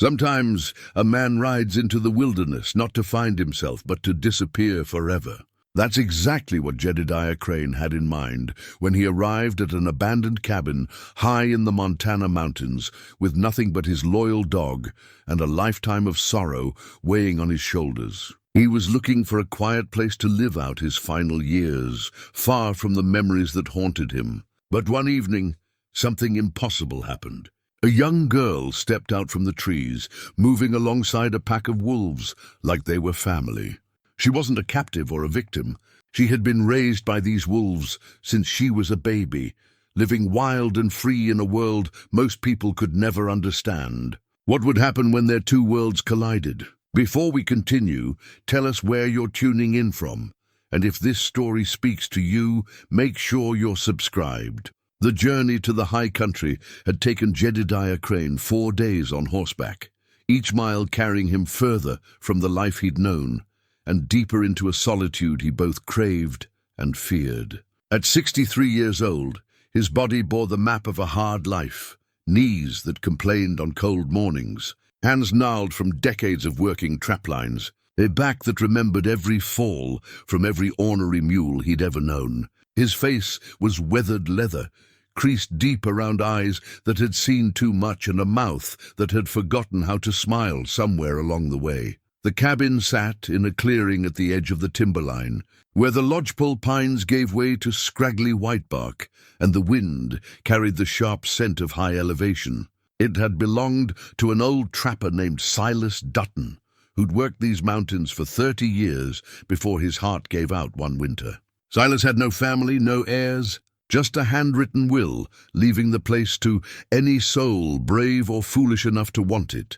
Sometimes a man rides into the wilderness not to find himself, but to disappear forever. That's exactly what Jedediah Crane had in mind when he arrived at an abandoned cabin high in the Montana mountains with nothing but his loyal dog and a lifetime of sorrow weighing on his shoulders. He was looking for a quiet place to live out his final years, far from the memories that haunted him. But one evening, something impossible happened. A young girl stepped out from the trees, moving alongside a pack of wolves like they were family. She wasn't a captive or a victim. She had been raised by these wolves since she was a baby, living wild and free in a world most people could never understand. What would happen when their two worlds collided? Before we continue, tell us where you're tuning in from, and if this story speaks to you, make sure you're subscribed. The journey to the high country had taken Jedediah Crane 4 days on horseback, each mile carrying him further from the life he'd known, and deeper into a solitude he both craved and feared. At 63 years old, his body bore the map of a hard life, knees that complained on cold mornings, hands gnarled from decades of working traplines, a back that remembered every fall from every ornery mule he'd ever known. His face was weathered leather, creased deep around eyes that had seen too much and a mouth that had forgotten how to smile somewhere along the way. The cabin sat in a clearing at the edge of the timberline, where the lodgepole pines gave way to scraggly whitebark, and the wind carried the sharp scent of high elevation. It had belonged to an old trapper named Silas Dutton, who'd worked these mountains for 30 years before his heart gave out one winter. Silas had no family, no heirs, just a handwritten will, leaving the place to any soul brave or foolish enough to want it.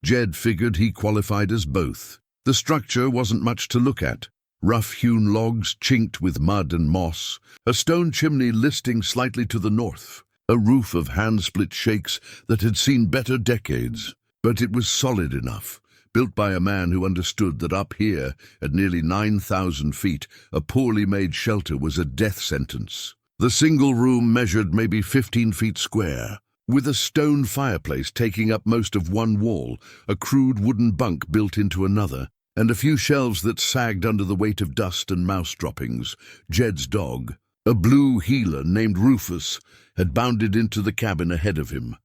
Jed figured he qualified as both. The structure wasn't much to look at. Rough-hewn logs chinked with mud and moss, a stone chimney listing slightly to the north, a roof of hand-split shakes that had seen better decades. But it was solid enough, built by a man who understood that up here, at nearly 9,000 feet, a poorly made shelter was a death sentence. The single room measured maybe 15 feet square, with a stone fireplace taking up most of one wall, a crude wooden bunk built into another, and a few shelves that sagged under the weight of dust and mouse droppings. Jed's dog, a blue heeler named Rufus, had bounded into the cabin ahead of him,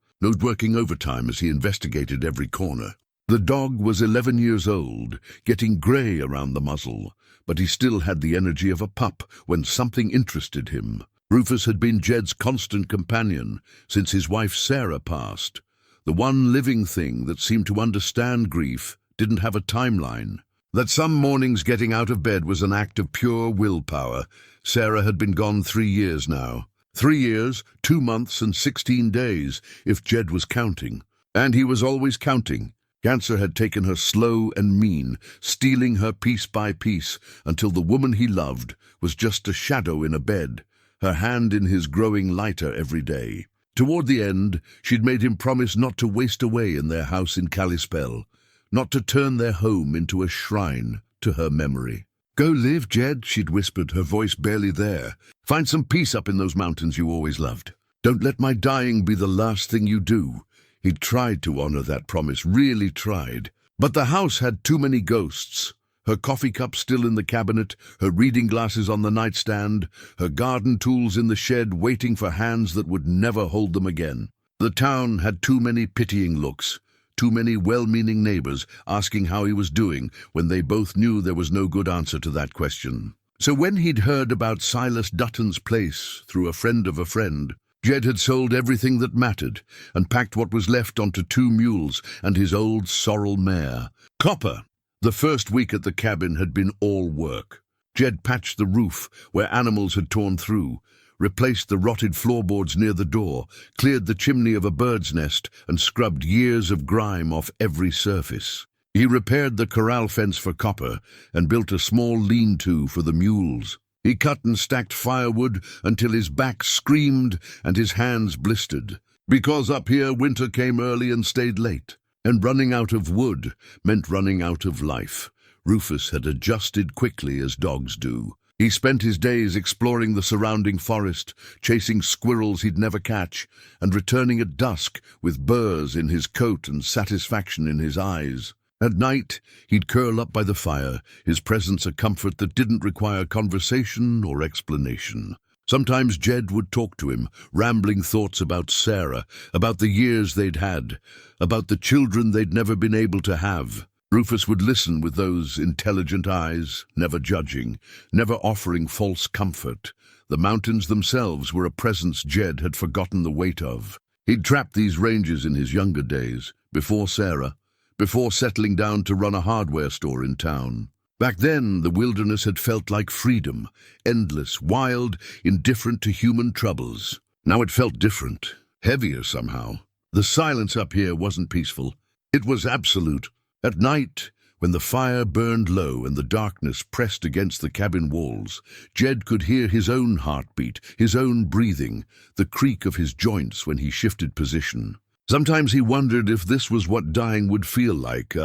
working overtime as he investigated every corner. The dog was 11 years old, getting grey around the muzzle, but he still had the energy of a pup when something interested him. Rufus had been Jed's constant companion since his wife Sarah passed. The one living thing that seemed to understand grief didn't have a timeline. That some mornings getting out of bed was an act of pure willpower. Sarah had been gone 3 years now. 3 years, 2 months and 16 days, if Jed was counting. And he was always counting. Cancer had taken her slow and mean, stealing her piece by piece until the woman he loved was just a shadow in a bed, her hand in his growing lighter every day. Toward the end, she'd made him promise not to waste away in their house in Kalispell, not to turn their home into a shrine to her memory. "Go live, Jed," she'd whispered, her voice barely there. "Find some peace up in those mountains you always loved. Don't let my dying be the last thing you do." He'd tried to honor that promise, really tried. But the house had too many ghosts. Her coffee cup still in the cabinet, her reading glasses on the nightstand, her garden tools in the shed waiting for hands that would never hold them again. The town had too many pitying looks, too many well-meaning neighbors asking how he was doing when they both knew there was no good answer to that question. So when he'd heard about Silas Dutton's place through a friend of a friend, Jed had sold everything that mattered and packed what was left onto 2 mules and his old sorrel mare. Copper. The first week at the cabin had been all work. Jed patched the roof where animals had torn through, replaced the rotted floorboards near the door, cleared the chimney of a bird's nest, and scrubbed years of grime off every surface. He repaired the corral fence for Copper and built a small lean-to for the mules. He cut and stacked firewood until his back screamed and his hands blistered, because up here winter came early and stayed late. And running out of wood meant running out of life. Rufus had adjusted quickly, as dogs do. He spent his days exploring the surrounding forest, chasing squirrels he'd never catch, and returning at dusk with burrs in his coat and satisfaction in his eyes. At night, he'd curl up by the fire, his presence a comfort that didn't require conversation or explanation. Sometimes Jed would talk to him, rambling thoughts about Sarah, about the years they'd had, about the children they'd never been able to have. Rufus would listen with those intelligent eyes, never judging, never offering false comfort. The mountains themselves were a presence Jed had forgotten the weight of. He'd trapped these ranges in his younger days, before Sarah, before settling down to run a hardware store in town. Back then, the wilderness had felt like freedom, endless, wild, indifferent to human troubles. Now it felt different, heavier somehow. The silence up here wasn't peaceful. It was absolute. At night, when the fire burned low and the darkness pressed against the cabin walls, Jed could hear his own heartbeat, his own breathing, the creak of his joints when he shifted position. Sometimes he wondered if this was what dying would feel like,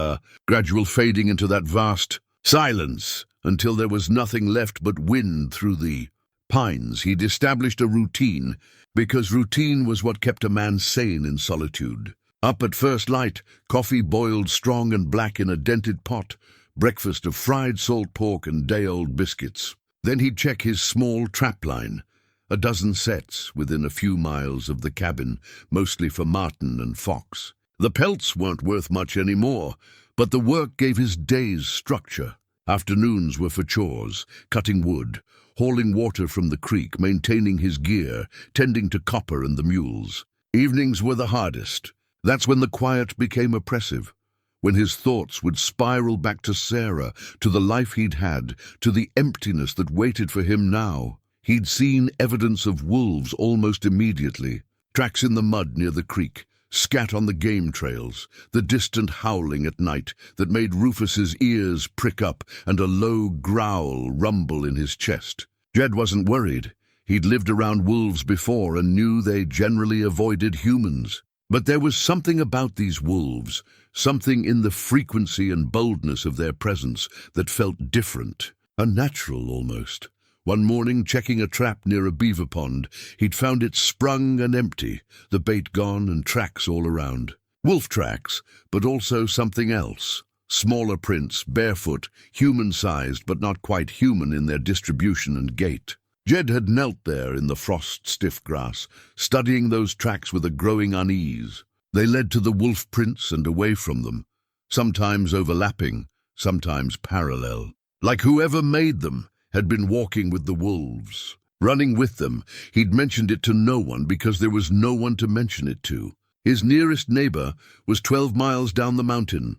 gradual fading into that vast silence until there was nothing left but wind through the pines. He'd established a routine, because routine was what kept a man sane in solitude. Up at first light, coffee boiled strong and black in a dented pot, breakfast of fried salt pork and day-old biscuits. Then he'd check his small trap line, a dozen sets within a few miles of the cabin, mostly for marten and fox. The pelts weren't worth much anymore, but the work gave his days structure. Afternoons were for chores, cutting wood, hauling water from the creek, maintaining his gear, tending to Copper and the mules. Evenings were the hardest. That's when the quiet became oppressive, when his thoughts would spiral back to Sarah, to the life he'd had, to the emptiness that waited for him now. He'd seen evidence of wolves almost immediately, tracks in the mud near the creek, scat on the game trails, the distant howling at night that made Rufus's ears prick up and a low growl rumble in his chest. Jed wasn't worried. He'd lived around wolves before and knew they generally avoided humans. But there was something about these wolves, something in the frequency and boldness of their presence that felt different, unnatural almost. One morning, checking a trap near a beaver pond, he'd found it sprung and empty, the bait gone and tracks all around. Wolf tracks, but also something else. Smaller prints, barefoot, human-sized but not quite human in their distribution and gait. Jed had knelt there in the frost-stiff grass, studying those tracks with a growing unease. They led to the wolf prints and away from them, sometimes overlapping, sometimes parallel. Like whoever made them had been walking with the wolves. Running with them, he'd mentioned it to no one because there was no one to mention it to. His nearest neighbor was 12 miles down the mountain,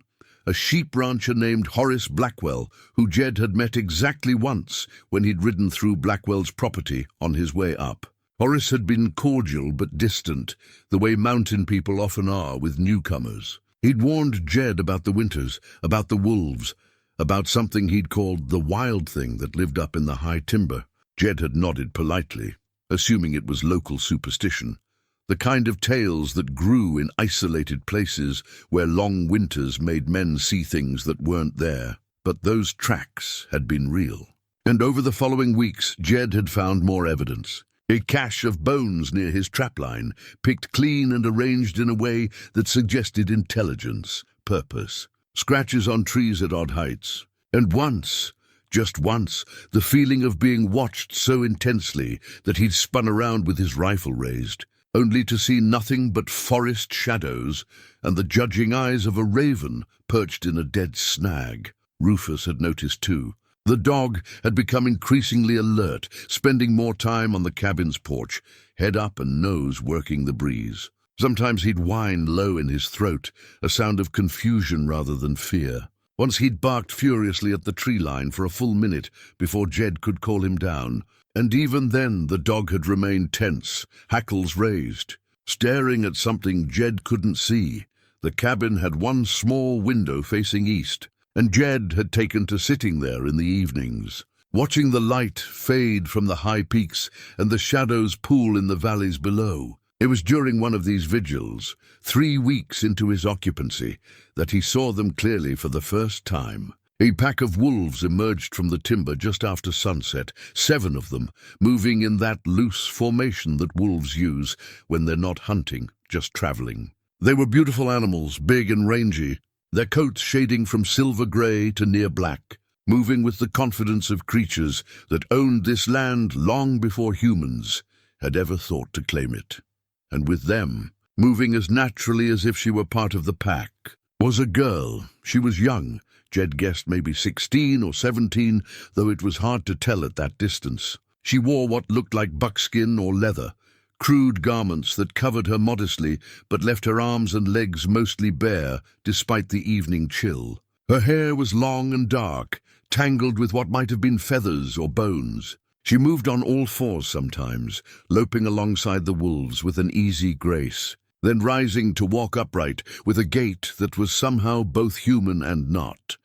a sheep rancher named Horace Blackwell, who Jed had met exactly once when he'd ridden through Blackwell's property on his way up. Horace had been cordial but distant, the way mountain people often are with newcomers. He'd warned Jed about the winters, about the wolves, about something he'd called the wild thing that lived up in the high timber. Jed had nodded politely, assuming it was local superstition. The kind of tales that grew in isolated places where long winters made men see things that weren't there. But those tracks had been real. And over the following weeks, Jed had found more evidence. A cache of bones near his trapline, picked clean and arranged in a way that suggested intelligence, purpose. Scratches on trees at odd heights. And once, just once, the feeling of being watched so intensely that he'd spun around with his rifle raised, only to see nothing but forest shadows and the judging eyes of a raven perched in a dead snag. Rufus had noticed too. The dog had become increasingly alert, spending more time on the cabin's porch, head up and nose working the breeze. Sometimes he'd whine low in his throat, a sound of confusion rather than fear. Once he'd barked furiously at the tree line for a full minute before Jed could call him down. And even then the dog had remained tense, hackles raised, staring at something Jed couldn't see. The cabin had one small window facing east, and Jed had taken to sitting there in the evenings, watching the light fade from the high peaks and the shadows pool in the valleys below. It was during one of these vigils, 3 weeks into his occupancy, that he saw them clearly for the first time. A pack of wolves emerged from the timber just after sunset, 7 of them, moving in that loose formation that wolves use when they're not hunting, just traveling. They were beautiful animals, big and rangy, their coats shading from silver grey to near black, moving with the confidence of creatures that owned this land long before humans had ever thought to claim it. And with them, moving as naturally as if she were part of the pack, was a girl. She was young. Jed guessed maybe 16 or 17, though it was hard to tell at that distance. She wore what looked like buckskin or leather, crude garments that covered her modestly but left her arms and legs mostly bare despite the evening chill. Her hair was long and dark, tangled with what might have been feathers or bones. She moved on all 4s sometimes, loping alongside the wolves with an easy grace, then rising to walk upright with a gait that was somehow both human and not.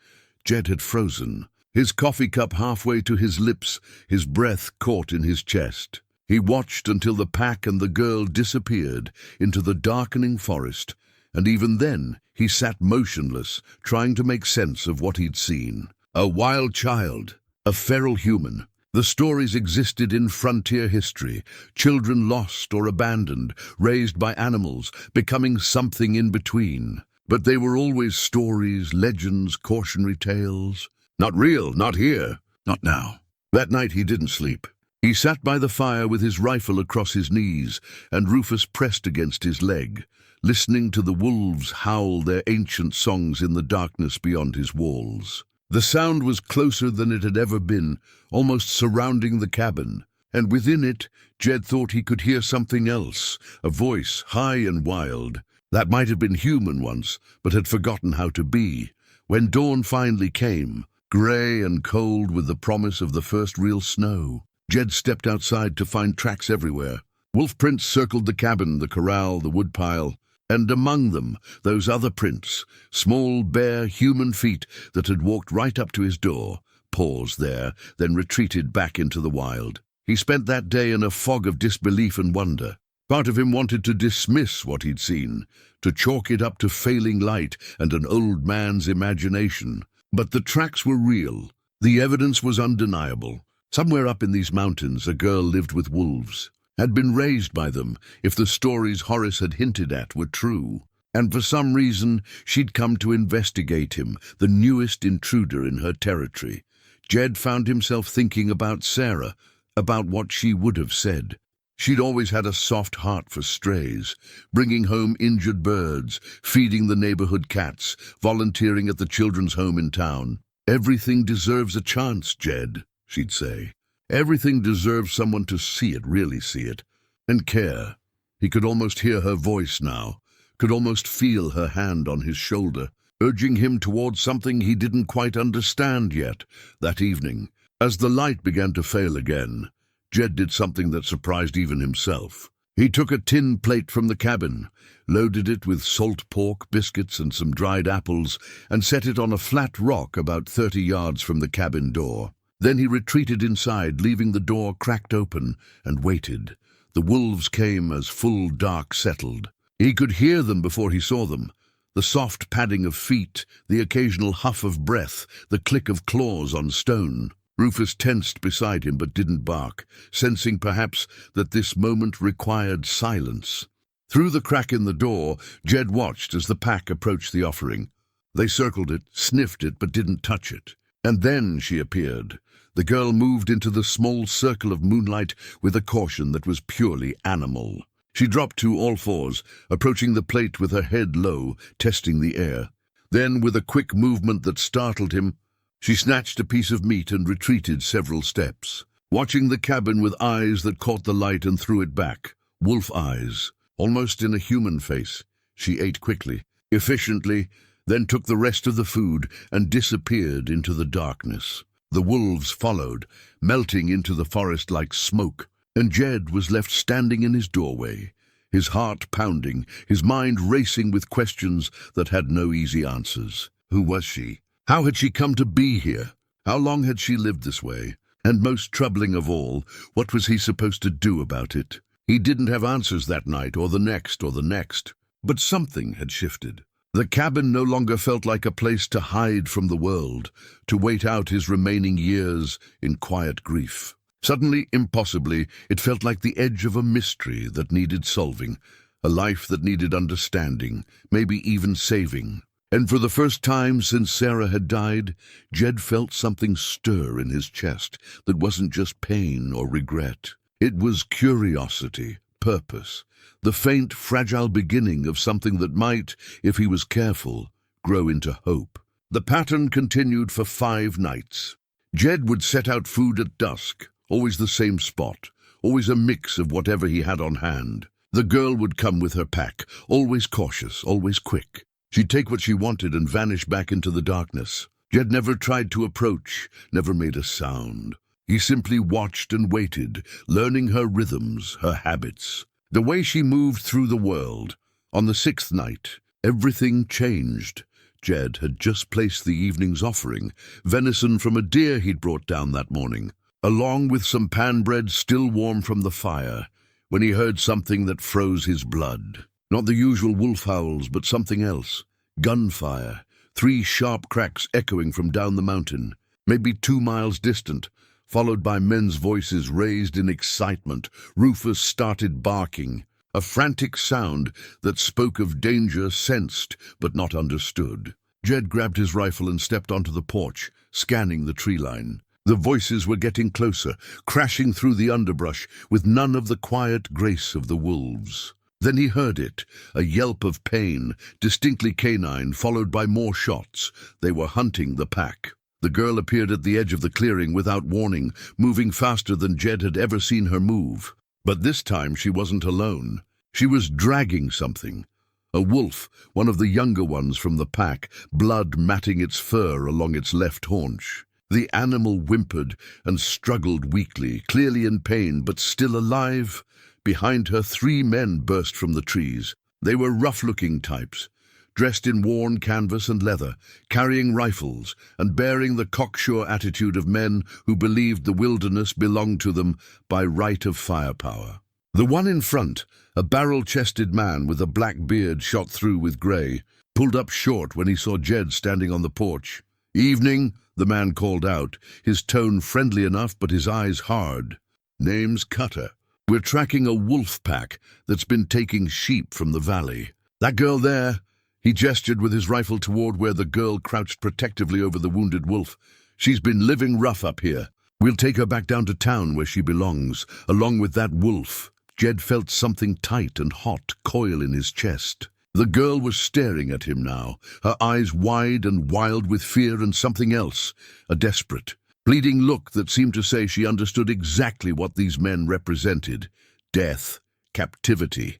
Jed had frozen, his coffee cup halfway to his lips, his breath caught in his chest. He watched until the pack and the girl disappeared into the darkening forest, and even then he sat motionless, trying to make sense of what he'd seen. A wild child, a feral human. The stories existed in frontier history, children lost or abandoned, raised by animals, becoming something in between. But they were always stories, legends, cautionary tales. Not real, not here, not now. That night he didn't sleep. He sat by the fire with his rifle across his knees and Rufus pressed against his leg, listening to the wolves howl their ancient songs in the darkness beyond his walls. The sound was closer than it had ever been, almost surrounding the cabin, and within it, Jed thought he could hear something else, a voice high and wild, that might have been human once, but had forgotten how to be. When dawn finally came, grey and cold with the promise of the first real snow, Jed stepped outside to find tracks everywhere. Wolf prints circled the cabin, the corral, the woodpile, and among them, those other prints, small, bare, human feet that had walked right up to his door, paused there, then retreated back into the wild. He spent that day in a fog of disbelief and wonder. Part of him wanted to dismiss what he'd seen, to chalk it up to failing light and an old man's imagination. But the tracks were real. The evidence was undeniable. Somewhere up in these mountains, a girl lived with wolves, had been raised by them, if the stories Horace had hinted at were true. And for some reason, she'd come to investigate him, the newest intruder in her territory. Jed found himself thinking about Sarah, about what she would have said. She'd always had a soft heart for strays, bringing home injured birds, feeding the neighborhood cats, volunteering at the children's home in town. "Everything deserves a chance, Jed," she'd say. "Everything deserves someone to see it, really see it, and care." He could almost hear her voice now, could almost feel her hand on his shoulder, urging him towards something he didn't quite understand yet. That evening, as the light began to fail again, Jed did something that surprised even himself. He took a tin plate from the cabin, loaded it with salt pork, biscuits, and some dried apples, and set it on a flat rock about 30 yards from the cabin door. Then he retreated inside, leaving the door cracked open, and waited. The wolves came as full dark settled. He could hear them before he saw them. The soft padding of feet, the occasional huff of breath, the click of claws on stone. Rufus tensed beside him but didn't bark, sensing perhaps that this moment required silence. Through the crack in the door, Jed watched as the pack approached the offering. They circled it, sniffed it, but didn't touch it. And then she appeared. The girl moved into the small circle of moonlight with a caution that was purely animal. She dropped to all fours, approaching the plate with her head low, testing the air. Then, with a quick movement that startled him, she snatched a piece of meat and retreated several steps, watching the cabin with eyes that caught the light and threw it back. Wolf eyes, almost in a human face. She ate quickly, efficiently, then took the rest of the food and disappeared into the darkness. The wolves followed, melting into the forest like smoke, and Jed was left standing in his doorway, his heart pounding, his mind racing with questions that had no easy answers. Who was she? How had she come to be here? How long had she lived this way? And most troubling of all, what was he supposed to do about it? He didn't have answers that night, or the next, but something had shifted. The cabin no longer felt like a place to hide from the world, to wait out his remaining years in quiet grief. Suddenly, impossibly, it felt like the edge of a mystery that needed solving, a life that needed understanding, maybe even saving. And for the first time since Sarah had died, Jed felt something stir in his chest that wasn't just pain or regret. It was curiosity, purpose, the faint, fragile beginning of something that might, if he was careful, grow into hope. The pattern continued for 5 nights. Jed would set out food at dusk, always the same spot, always a mix of whatever he had on hand. The girl would come with her pack, always cautious, always quick. She'd take what she wanted and vanish back into the darkness. Jed never tried to approach, never made a sound. He simply watched and waited, learning her rhythms, her habits, the way she moved through the world. On the 6th night, everything changed. Jed had just placed the evening's offering, venison from a deer he'd brought down that morning, along with some pan bread still warm from the fire, when he heard something that froze his blood. Not the usual wolf howls, but something else. Gunfire, 3 sharp cracks echoing from down the mountain, maybe 2 miles distant, followed by men's voices raised in excitement. Rufus started barking, a frantic sound that spoke of danger sensed but not understood. Jed grabbed his rifle and stepped onto the porch, scanning the tree line. The voices were getting closer, crashing through the underbrush with none of the quiet grace of the wolves. Then he heard it, a yelp of pain, distinctly canine, followed by more shots. They were hunting the pack. The girl appeared at the edge of the clearing without warning, moving faster than Jed had ever seen her move. But this time she wasn't alone. She was dragging something. A wolf, one of the younger ones from the pack, blood matting its fur along its left haunch. The animal whimpered and struggled weakly, clearly in pain, but still alive. Behind her, 3 men burst from the trees. They were rough-looking types, dressed in worn canvas and leather, carrying rifles, and bearing the cocksure attitude of men who believed the wilderness belonged to them by right of firepower. The one in front, a barrel-chested man with a black beard shot through with grey, pulled up short when he saw Jed standing on the porch. "Evening," the man called out, his tone friendly enough but his eyes hard. "Name's Cutter. We're tracking a wolf pack that's been taking sheep from the valley. That girl there," he gestured with his rifle toward where the girl crouched protectively over the wounded wolf. "She's been living rough up here. We'll take her back down to town where she belongs, along with that wolf." Jed felt something tight and hot coil in his chest. The girl was staring at him now, her eyes wide and wild with fear and something else, a desperate, pleading look that seemed to say she understood exactly what these men represented: death, captivity,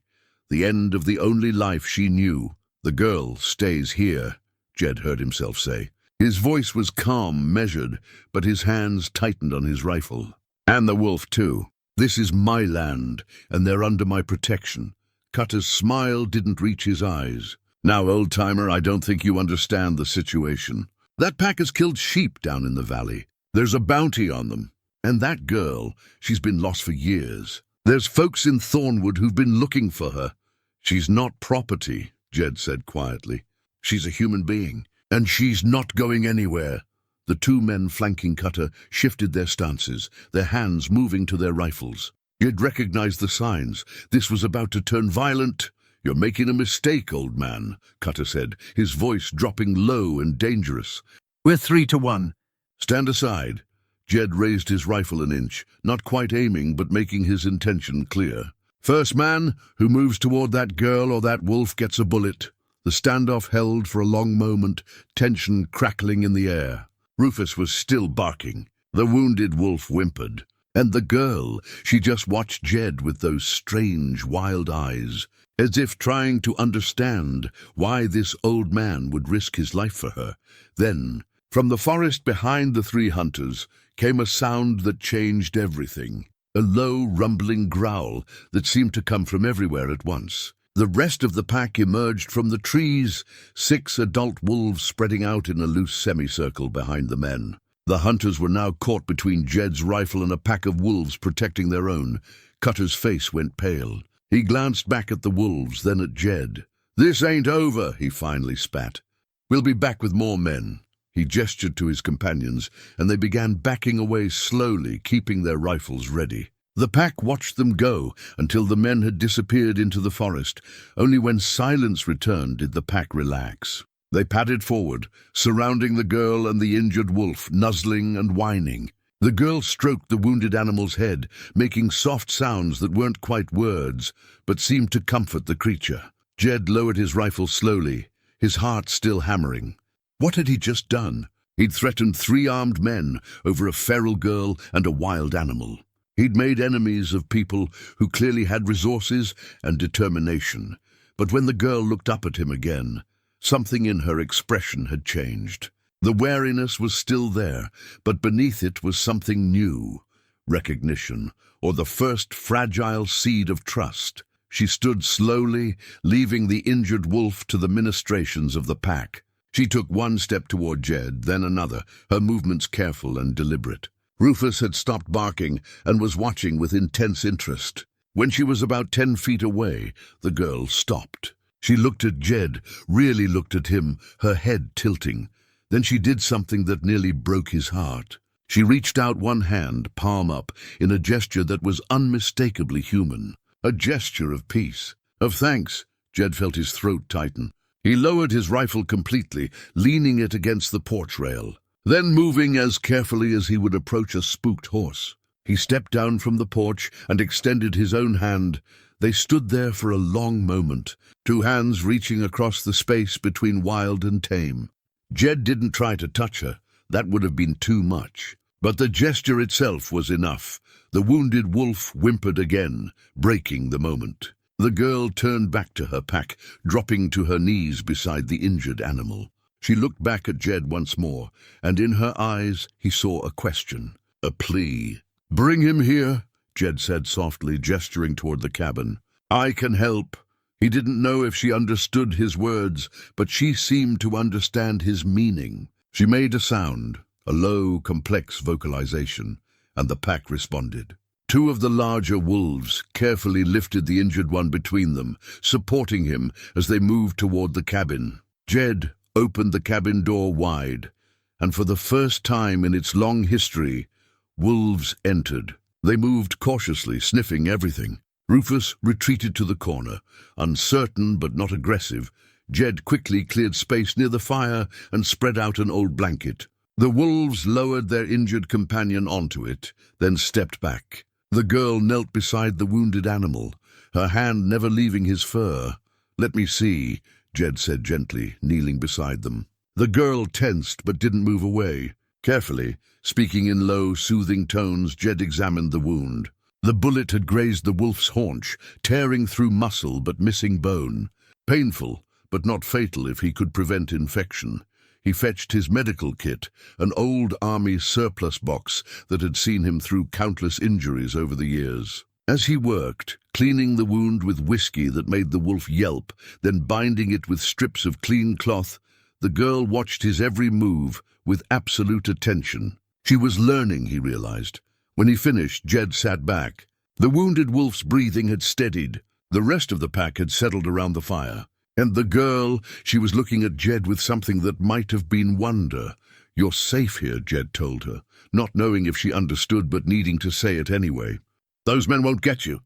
the end of the only life she knew. "The girl stays here," Jed heard himself say. His voice was calm, measured, but his hands tightened on his rifle. "And the wolf, too. This is my land, and they're under my protection." Cutter's smile didn't reach his eyes. "Now, old-timer, I don't think you understand the situation. That pack has killed sheep down in the valley. There's a bounty on them. And that girl, she's been lost for years. There's folks in Thornwood who've been looking for her. She's not property," Jed said quietly. "She's a human being, and she's not going anywhere." The 2 men flanking Cutter shifted their stances, their hands moving to their rifles. Jed recognized the signs. This was about to turn violent. "You're making a mistake, old man," Cutter said, his voice dropping low and dangerous. "We're 3-1. "Stand aside." Jed raised his rifle an inch, not quite aiming but making his intention clear. "First man who moves toward that girl or that wolf gets a bullet." The standoff held for a long moment, tension crackling in the air. Rufus was still barking. The wounded wolf whimpered. And the girl, she just watched Jed with those strange, wild eyes, as if trying to understand why this old man would risk his life for her. Then, from the forest behind the 3 hunters, came a sound that changed everything. A low, rumbling growl that seemed to come from everywhere at once. The rest of the pack emerged from the trees, 6 adult wolves spreading out in a loose semicircle behind the men. The hunters were now caught between Jed's rifle and a pack of wolves protecting their own. Cutter's face went pale. He glanced back at the wolves, then at Jed. "This ain't over," he finally spat. "We'll be back with more men." He gestured to his companions, and they began backing away slowly, keeping their rifles ready. The pack watched them go until the men had disappeared into the forest. Only when silence returned did the pack relax. They padded forward, surrounding the girl and the injured wolf, nuzzling and whining. The girl stroked the wounded animal's head, making soft sounds that weren't quite words, but seemed to comfort the creature. Jed lowered his rifle slowly, his heart still hammering. What had he just done? He'd threatened 3 armed men over a feral girl and a wild animal. He'd made enemies of people who clearly had resources and determination. But when the girl looked up at him again, something in her expression had changed. The wariness was still there, but beneath it was something new. Recognition, or the first fragile seed of trust. She stood slowly, leaving the injured wolf to the ministrations of the pack. She took 1 step toward Jed, then another, her movements careful and deliberate. Rufus had stopped barking and was watching with intense interest. When she was about 10 feet away, the girl stopped. She looked at Jed, really looked at him, her head tilting. Then she did something that nearly broke his heart. She reached out one hand, palm up, in a gesture that was unmistakably human. A gesture of peace, of thanks. Jed felt his throat tighten. He lowered his rifle completely, leaning it against the porch rail. Then, moving as carefully as he would approach a spooked horse, he stepped down from the porch and extended his own hand. They stood there for a long moment, 2 hands reaching across the space between wild and tame. Jed didn't try to touch her. That would have been too much. But the gesture itself was enough. The wounded wolf whimpered again, breaking the moment. The girl turned back to her pack, dropping to her knees beside the injured animal. She looked back at Jed once more, and in her eyes he saw a question, a plea. "Bring him here," Jed said softly, gesturing toward the cabin. "I can help." He didn't know if she understood his words, but she seemed to understand his meaning. She made a sound, a low, complex vocalization, and the pack responded. 2 of the larger wolves carefully lifted the injured one between them, supporting him as they moved toward the cabin. Jed opened the cabin door wide, and for the first time in its long history, wolves entered. They moved cautiously, sniffing everything. Rufus retreated to the corner, uncertain but not aggressive. Jed quickly cleared space near the fire and spread out an old blanket. The wolves lowered their injured companion onto it, then stepped back. The girl knelt beside the wounded animal, her hand never leaving his fur. "Let me see," Jed said gently, kneeling beside them. The girl tensed but didn't move away. Carefully, speaking in low, soothing tones, Jed examined the wound. The bullet had grazed the wolf's haunch, tearing through muscle but missing bone. Painful, but not fatal if he could prevent infection. He fetched his medical kit, an old army surplus box that had seen him through countless injuries over the years. As he worked, cleaning the wound with whiskey that made the wolf yelp, then binding it with strips of clean cloth, the girl watched his every move with absolute attention. She was learning, he realized. When he finished, Jed sat back. The wounded wolf's breathing had steadied. The rest of the pack had settled around the fire. And the girl, she was looking at Jed with something that might have been wonder. "You're safe here," Jed told her, not knowing if she understood but needing to say it anyway. "Those men won't get you."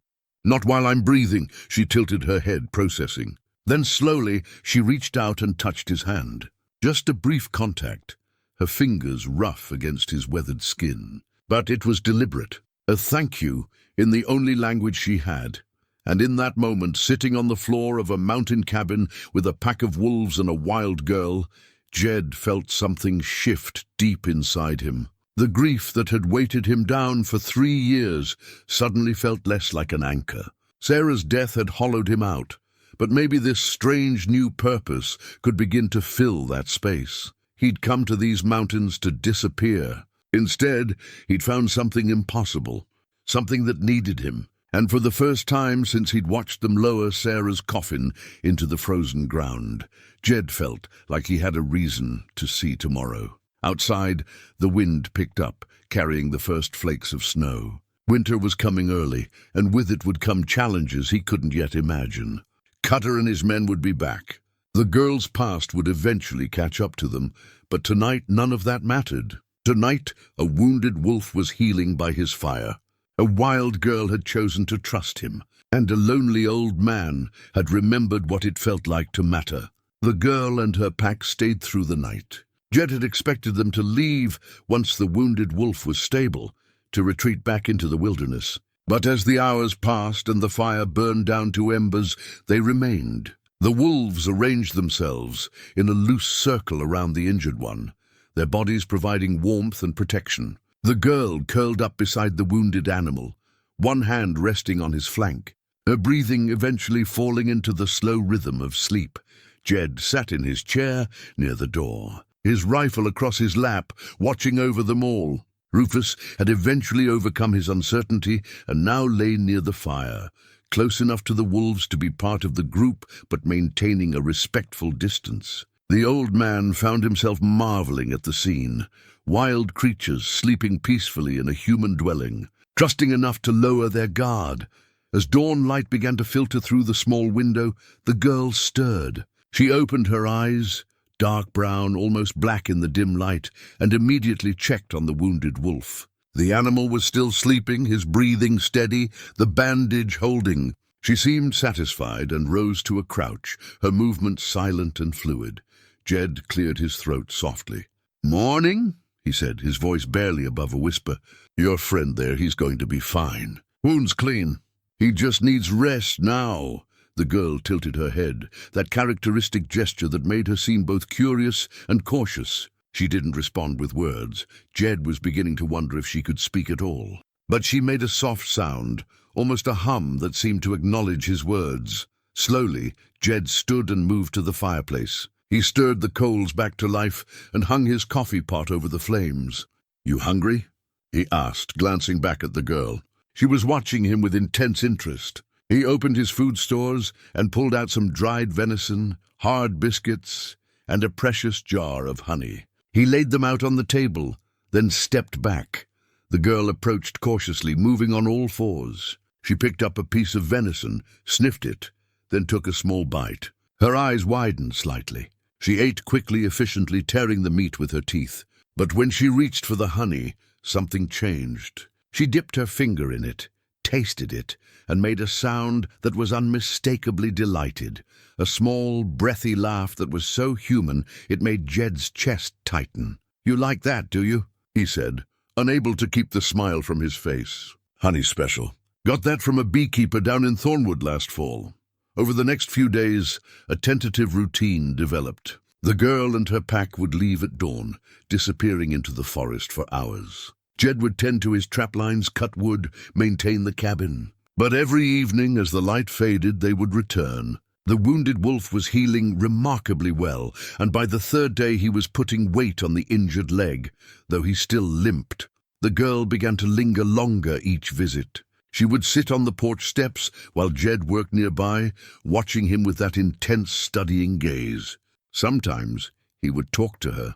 "Not while I'm breathing," she tilted her head, processing. Then slowly, she reached out and touched his hand. Just a brief contact, her fingers rough against his weathered skin. But it was deliberate, a thank you in the only language she had. And in that moment, sitting on the floor of a mountain cabin with a pack of wolves and a wild girl, Jed felt something shift deep inside him. The grief that had weighted him down for 3 years suddenly felt less like an anchor. Sarah's death had hollowed him out, but maybe this strange new purpose could begin to fill that space. He'd come to these mountains to disappear. Instead, he'd found something impossible, something that needed him. And for the first time since he'd watched them lower Sarah's coffin into the frozen ground, Jed felt like he had a reason to see tomorrow. Outside, the wind picked up, carrying the first flakes of snow. Winter was coming early, and with it would come challenges he couldn't yet imagine. Cutter and his men would be back. The girl's past would eventually catch up to them, but tonight none of that mattered. Tonight, a wounded wolf was healing by his fire. A wild girl had chosen to trust him, and a lonely old man had remembered what it felt like to matter. The girl and her pack stayed through the night. Jed had expected them to leave once the wounded wolf was stable, to retreat back into the wilderness. But as the hours passed and the fire burned down to embers, they remained. The wolves arranged themselves in a loose circle around the injured one, their bodies providing warmth and protection. The girl curled up beside the wounded animal, one hand resting on his flank, her breathing eventually falling into the slow rhythm of sleep. Jed sat in his chair near the door, his rifle across his lap, watching over them all. Rufus had eventually overcome his uncertainty and now lay near the fire, close enough to the wolves to be part of the group but maintaining a respectful distance. The old man found himself marveling at the scene, wild creatures sleeping peacefully in a human dwelling, trusting enough to lower their guard. As dawn light began to filter through the small window, the girl stirred. She opened her eyes, dark brown, almost black in the dim light, and immediately checked on the wounded wolf. The animal was still sleeping, his breathing steady, the bandage holding. She seemed satisfied and rose to a crouch, her movements silent and fluid. Jed cleared his throat softly. "Morning," he said, his voice barely above a whisper. "Your friend there, he's going to be fine. Wound's clean. He just needs rest now." The girl tilted her head, that characteristic gesture that made her seem both curious and cautious. She didn't respond with words. Jed was beginning to wonder if she could speak at all. But she made a soft sound, almost a hum that seemed to acknowledge his words. Slowly, Jed stood and moved to the fireplace. He stirred the coals back to life and hung his coffee pot over the flames. "You hungry?" he asked, glancing back at the girl. She was watching him with intense interest. He opened his food stores and pulled out some dried venison, hard biscuits, and a precious jar of honey. He laid them out on the table, then stepped back. The girl approached cautiously, moving on all fours. She picked up a piece of venison, sniffed it, then took a small bite. Her eyes widened slightly. She ate quickly, efficiently, tearing the meat with her teeth. But when she reached for the honey, something changed. She dipped her finger in it, tasted it, and made a sound that was unmistakably delighted, a small, breathy laugh that was so human it made Jed's chest tighten. "You like that, do you?" he said, unable to keep the smile from his face. "Honey special. Got that from a beekeeper down in Thornwood last fall." Over the next few days, a tentative routine developed. The girl and her pack would leave at dawn, disappearing into the forest for hours. Jed would tend to his trap lines, cut wood, maintain the cabin. But every evening, as the light faded, they would return. The wounded wolf was healing remarkably well, and by the third day he was putting weight on the injured leg, though he still limped. The girl began to linger longer each visit. She would sit on the porch steps while Jed worked nearby, watching him with that intense, studying gaze. Sometimes he would talk to her,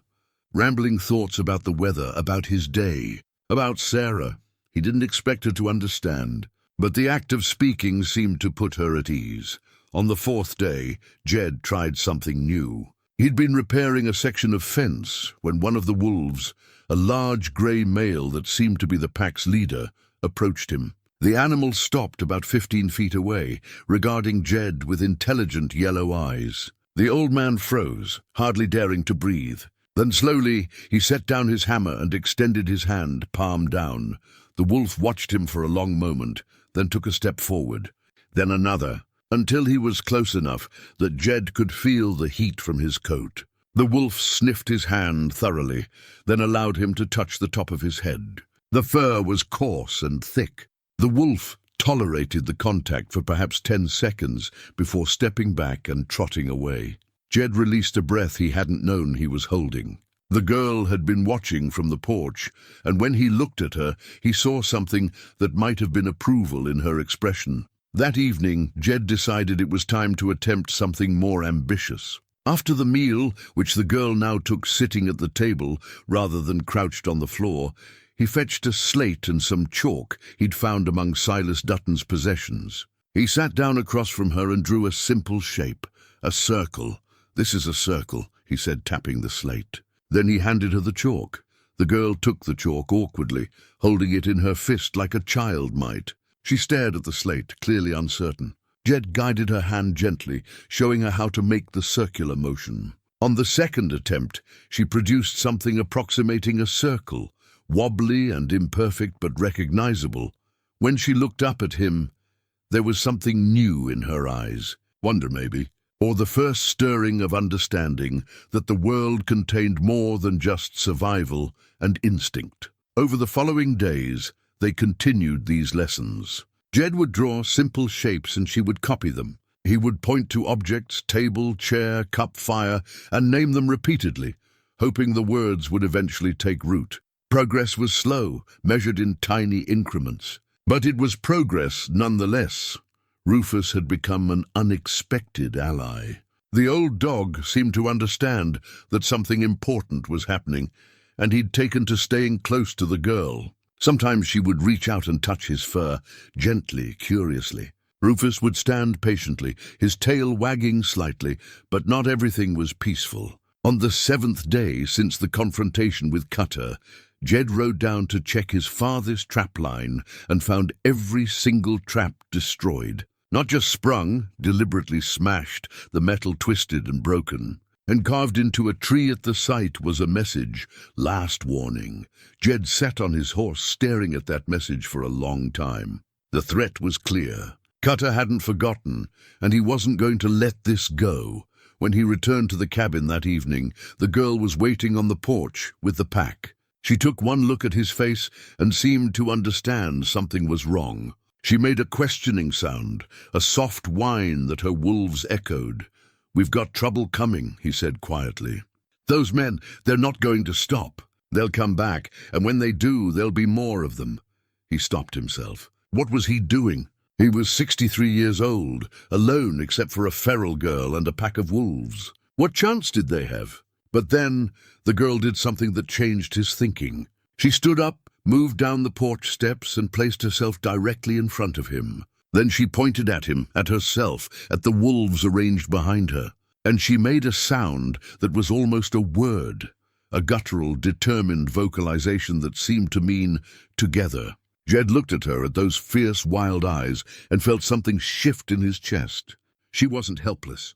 rambling thoughts about the weather, about his day, about Sarah. He didn't expect her to understand, but the act of speaking seemed to put her at ease. On the fourth day, Jed tried something new. He'd been repairing a section of fence when one of the wolves, a large grey male that seemed to be the pack's leader, approached him. The animal stopped about 15 feet away, regarding Jed with intelligent yellow eyes. The old man froze, hardly daring to breathe. Then slowly he set down his hammer and extended his hand, palm down. The wolf watched him for a long moment, then took a step forward, then another, until he was close enough that Jed could feel the heat from his coat. The wolf sniffed his hand thoroughly, then allowed him to touch the top of his head. The fur was coarse and thick. The wolf tolerated the contact for perhaps 10 seconds before stepping back and trotting away. Jed released a breath he hadn't known he was holding. The girl had been watching from the porch, and when he looked at her, he saw something that might have been approval in her expression. That evening, Jed decided it was time to attempt something more ambitious. After the meal, which the girl now took sitting at the table rather than crouched on the floor, he fetched a slate and some chalk he'd found among Silas Dutton's possessions. He sat down across from her and drew a simple shape, a circle. "This is a circle," he said, tapping the slate. Then he handed her the chalk. The girl took the chalk awkwardly, holding it in her fist like a child might. She stared at the slate, clearly uncertain. Jed guided her hand gently, showing her how to make the circular motion. On the second attempt, she produced something approximating a circle, wobbly and imperfect but recognizable. When she looked up at him, there was something new in her eyes. Wonder, maybe, or the first stirring of understanding that the world contained more than just survival and instinct. Over the following days, they continued these lessons. Jed would draw simple shapes and she would copy them. He would point to objects, table, chair, cup, fire, and name them repeatedly, hoping the words would eventually take root. Progress was slow, measured in tiny increments. But it was progress nonetheless. Rufus had become an unexpected ally. The old dog seemed to understand that something important was happening, and he'd taken to staying close to the girl. Sometimes she would reach out and touch his fur, gently, curiously. Rufus would stand patiently, his tail wagging slightly, but not everything was peaceful. On the 7th day since the confrontation with Cutter, Jed rode down to check his farthest trap line and found every single trap destroyed. Not just sprung, deliberately smashed, the metal twisted and broken. And carved into a tree at the site was a message, "Last warning." Jed sat on his horse, staring at that message for a long time. The threat was clear. Cutter hadn't forgotten, and he wasn't going to let this go. When he returned to the cabin that evening, the girl was waiting on the porch with the pack. She took one look at his face and seemed to understand something was wrong. She made a questioning sound, a soft whine that her wolves echoed. "We've got trouble coming," he said quietly. "Those men, they're not going to stop. They'll come back, and when they do, there'll be more of them." He stopped himself. What was he doing? He was 63 years old, alone except for a feral girl and a pack of wolves. What chance did they have? But then, the girl did something that changed his thinking. She stood up, moved down the porch steps, and placed herself directly in front of him. Then she pointed at him, at herself, at the wolves arranged behind her. And she made a sound that was almost a word, a guttural, determined vocalization that seemed to mean together. Jed looked at her, at those fierce, wild eyes, and felt something shift in his chest. She wasn't helpless.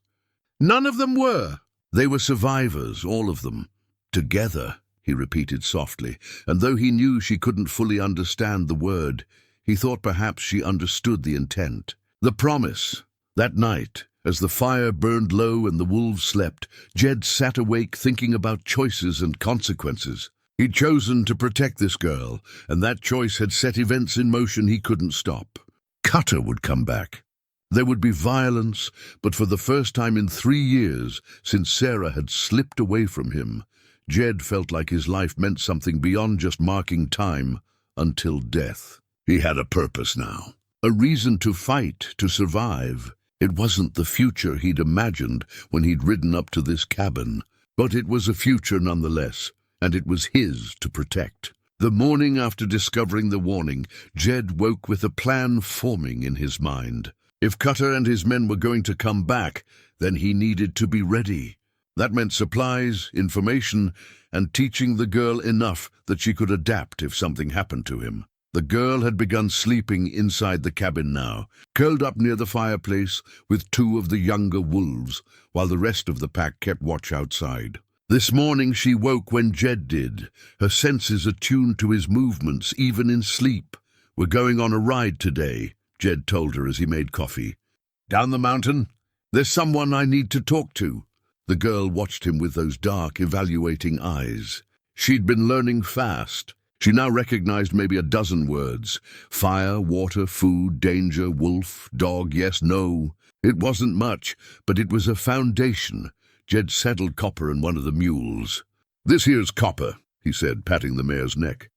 None of them were. They were survivors, all of them. Together, he repeated softly, and though he knew she couldn't fully understand the word, he thought perhaps she understood the intent. The promise. That night, as the fire burned low and the wolves slept, Jed sat awake thinking about choices and consequences. He'd chosen to protect this girl, and that choice had set events in motion he couldn't stop. Cutter would come back. There would be violence, but for the first time in 3 years, since Sarah had slipped away from him, Jed felt like his life meant something beyond just marking time until death. He had a purpose now, a reason to fight, to survive. It wasn't the future he'd imagined when he'd ridden up to this cabin, but it was a future nonetheless, and it was his to protect. The morning after discovering the warning, Jed woke with a plan forming in his mind. If Cutter and his men were going to come back, then he needed to be ready. That meant supplies, information, and teaching the girl enough that she could adapt if something happened to him. The girl had begun sleeping inside the cabin now, curled up near the fireplace with 2 of the younger wolves, while the rest of the pack kept watch outside. This morning she woke when Jed did, her senses attuned to his movements even in sleep. "We're going on a ride today," Jed told her as he made coffee. "Down the mountain? There's someone I need to talk to." The girl watched him with those dark, evaluating eyes. She'd been learning fast. She now recognized maybe a dozen words. Fire, water, food, danger, wolf, dog, yes, no. It wasn't much, but it was a foundation. Jed saddled Copper and one of the mules. "This here's Copper," he said, patting the mare's neck.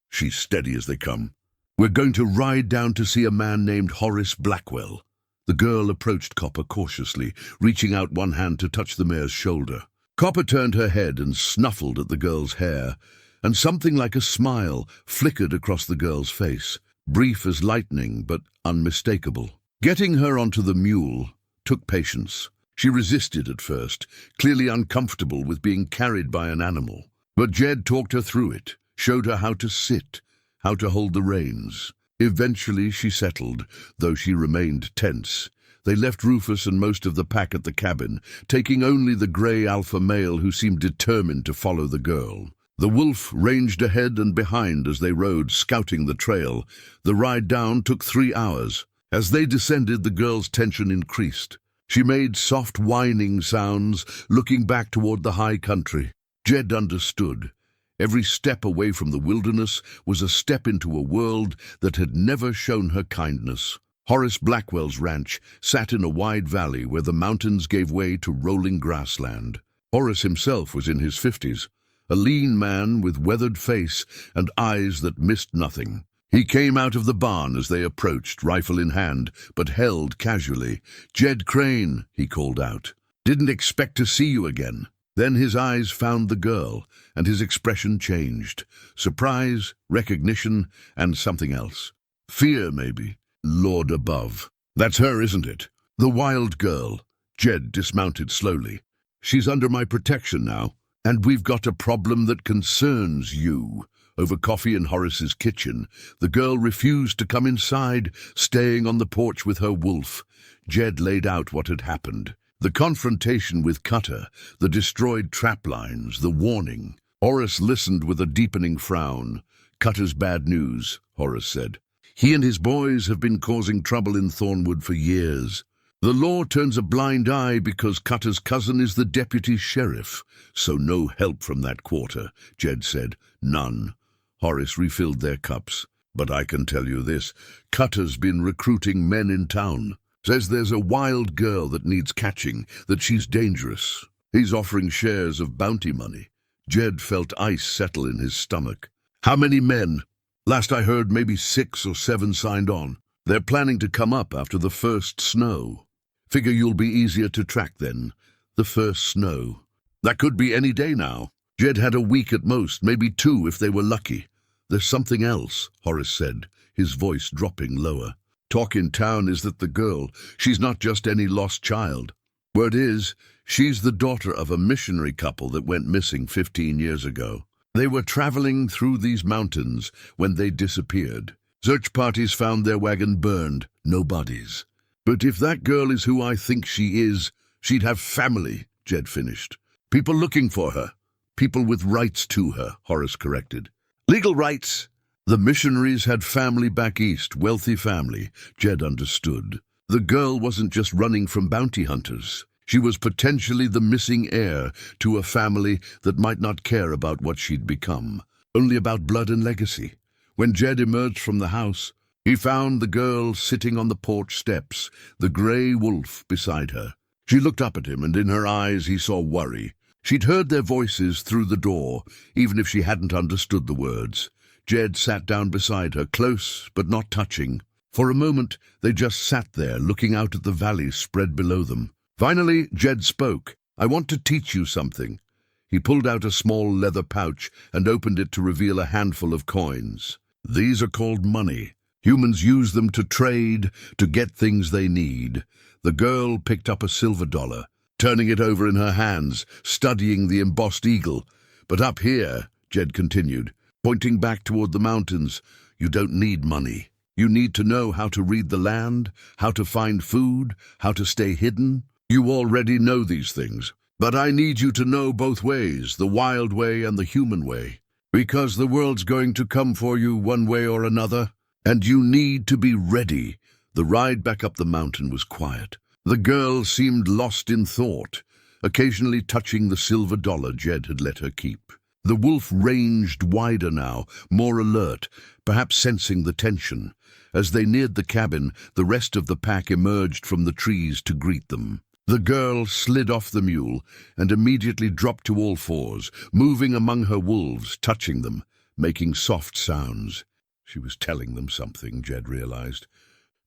"She's steady as they come. We're going to ride down to see a man named Horace Blackwell." The girl approached Copper cautiously, reaching out one hand to touch the mare's shoulder. Copper turned her head and snuffled at the girl's hair, and something like a smile flickered across the girl's face, brief as lightning but unmistakable. Getting her onto the mule took patience. She resisted at first, clearly uncomfortable with being carried by an animal. But Jed talked her through it, showed her how to sit, how to hold the reins. Eventually she settled, though she remained tense. They left Rufus and most of the pack at the cabin, taking only the grey alpha male who seemed determined to follow the girl. The wolf ranged ahead and behind as they rode, scouting the trail. The ride down took 3 hours. As they descended, the girl's tension increased. She made soft whining sounds, looking back toward the high country. Jed understood. Every step away from the wilderness was a step into a world that had never shown her kindness. Horace Blackwell's ranch sat in a wide valley where the mountains gave way to rolling grassland. Horace himself was in his 50s, a lean man with weathered face and eyes that missed nothing. He came out of the barn as they approached, rifle in hand, but held casually. "Jed Crane," he called out. "Didn't expect to see you again." Then his eyes found the girl, and his expression changed. Surprise, recognition, and something else. Fear, maybe. Lord above. "That's her, isn't it? The wild girl." Jed dismounted slowly. "She's under my protection now, and we've got a problem that concerns you." Over coffee in Horace's kitchen, the girl refused to come inside, staying on the porch with her wolf. Jed laid out what had happened. The confrontation with Cutter, the destroyed trap lines, the warning. Horace listened with a deepening frown. "Cutter's bad news," Horace said. "He and his boys have been causing trouble in Thornwood for years. The law turns a blind eye because Cutter's cousin is the deputy sheriff. So no help from that quarter," Jed said. "None." Horace refilled their cups. "But I can tell you this, Cutter's been recruiting men in town. Says there's a wild girl that needs catching, that she's dangerous. He's offering shares of bounty money." Jed felt ice settle in his stomach. "How many men?" "Last I heard, maybe 6 or 7 signed on. They're planning to come up after the first snow." "Figure you'll be easier to track then. The first snow. That could be any day now." Jed had a week at most, maybe 2 if they were lucky. "There's something else," Horace said, his voice dropping lower. "Talk in town is that the girl, she's not just any lost child. Word is, she's the daughter of a missionary couple that went missing 15 years ago. They were traveling through these mountains when they disappeared. Search parties found their wagon burned, no bodies. But if that girl is who I think she is, she'd have family," Jed finished. "People looking for her. People with rights to her," Horace corrected. "Legal rights." The missionaries had family back east, wealthy family, Jed understood. The girl wasn't just running from bounty hunters. She was potentially the missing heir to a family that might not care about what she'd become, only about blood and legacy. When Jed emerged from the house, he found the girl sitting on the porch steps, the grey wolf beside her. She looked up at him, and in her eyes he saw worry. She'd heard their voices through the door, even if she hadn't understood the words. Jed sat down beside her, close but not touching. For a moment, they just sat there, looking out at the valley spread below them. Finally, Jed spoke. "I want to teach you something." He pulled out a small leather pouch and opened it to reveal a handful of coins. "These are called money. Humans use them to trade, to get things they need." The girl picked up a silver dollar, turning it over in her hands, studying the embossed eagle. "But up here," Jed continued, pointing back toward the mountains, "you don't need money. You need to know how to read the land, how to find food, how to stay hidden. You already know these things, but I need you to know both ways, the wild way and the human way, because the world's going to come for you one way or another, and you need to be ready." The ride back up the mountain was quiet. The girl seemed lost in thought, occasionally touching the silver dollar Jed had let her keep. The wolf ranged wider now, more alert, perhaps sensing the tension. As they neared the cabin, the rest of the pack emerged from the trees to greet them. The girl slid off the mule and immediately dropped to all fours, moving among her wolves, touching them, making soft sounds. She was telling them something, Jed realized.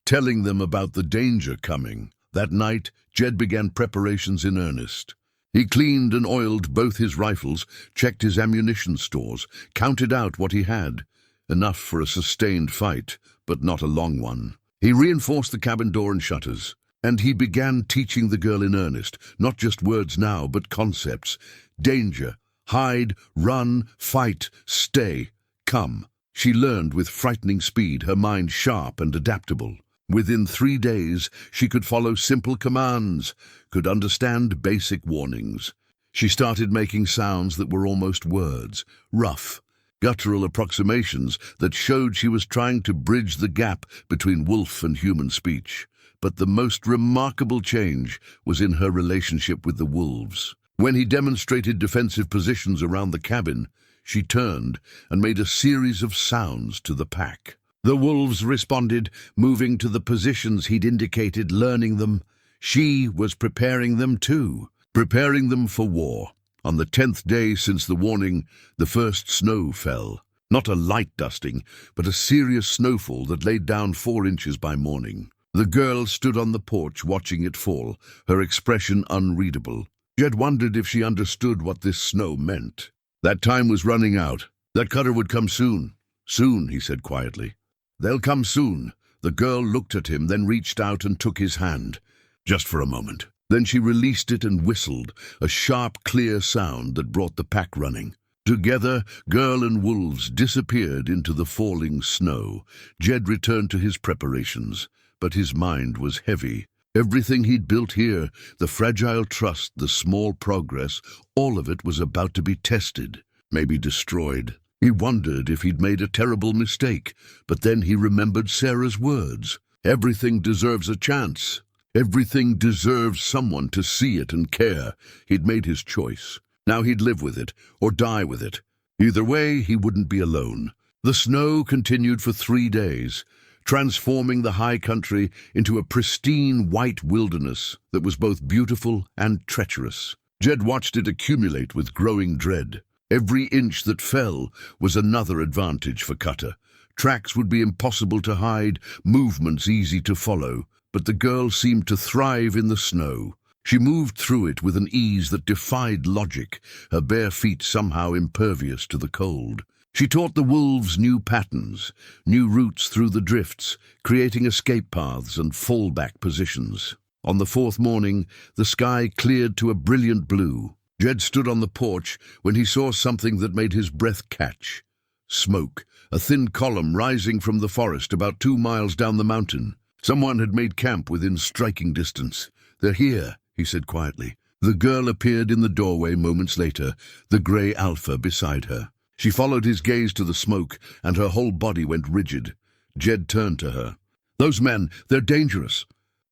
Telling them about the danger coming. That night, Jed began preparations in earnest. He cleaned and oiled both his rifles, checked his ammunition stores, counted out what he had. Enough for a sustained fight, but not a long one. He reinforced the cabin door and shutters, and he began teaching the girl in earnest, not just words now, but concepts. Danger, hide, run, fight, stay, come. She learned with frightening speed, her mind sharp and adaptable. Within 3 days, she could follow simple commands, could understand basic warnings. She started making sounds that were almost words, rough, guttural approximations that showed she was trying to bridge the gap between wolf and human speech. But the most remarkable change was in her relationship with the wolves. When he demonstrated defensive positions around the cabin, she turned and made a series of sounds to the pack. The wolves responded, moving to the positions he'd indicated, learning them. She was preparing them too, preparing them for war. On the 10th day since the warning, the first snow fell. Not a light dusting, but a serious snowfall that laid down 4 inches by morning. The girl stood on the porch watching it fall, her expression unreadable. Jed wondered if she understood what this snow meant. That time was running out. That cutter would come soon. Soon, he said quietly. They'll come soon. The girl looked at him, then reached out and took his hand. Just for a moment. Then she released it and whistled, a sharp, clear sound that brought the pack running. Together, girl and wolves disappeared into the falling snow. Jed returned to his preparations, but his mind was heavy. Everything he'd built here, the fragile trust, the small progress, all of it was about to be tested, maybe destroyed. He wondered if he'd made a terrible mistake, but then he remembered Sarah's words. Everything deserves a chance. Everything deserves someone to see it and care. He'd made his choice. Now he'd live with it, or die with it. Either way, he wouldn't be alone. The snow continued for 3 days, transforming the high country into a pristine white wilderness that was both beautiful and treacherous. Jed watched it accumulate with growing dread. Every inch that fell was another advantage for Cutter. Tracks would be impossible to hide, movements easy to follow, but the girl seemed to thrive in the snow. She moved through it with an ease that defied logic, her bare feet somehow impervious to the cold. She taught the wolves new patterns, new routes through the drifts, creating escape paths and fallback positions. On the 4th morning, the sky cleared to a brilliant blue. Jed stood on the porch when he saw something that made his breath catch. Smoke, a thin column rising from the forest about 2 miles down the mountain. Someone had made camp within striking distance. They're here, he said quietly. The girl appeared in the doorway moments later, the grey alpha beside her. She followed his gaze to the smoke, and her whole body went rigid. Jed turned to her. Those men, they're dangerous.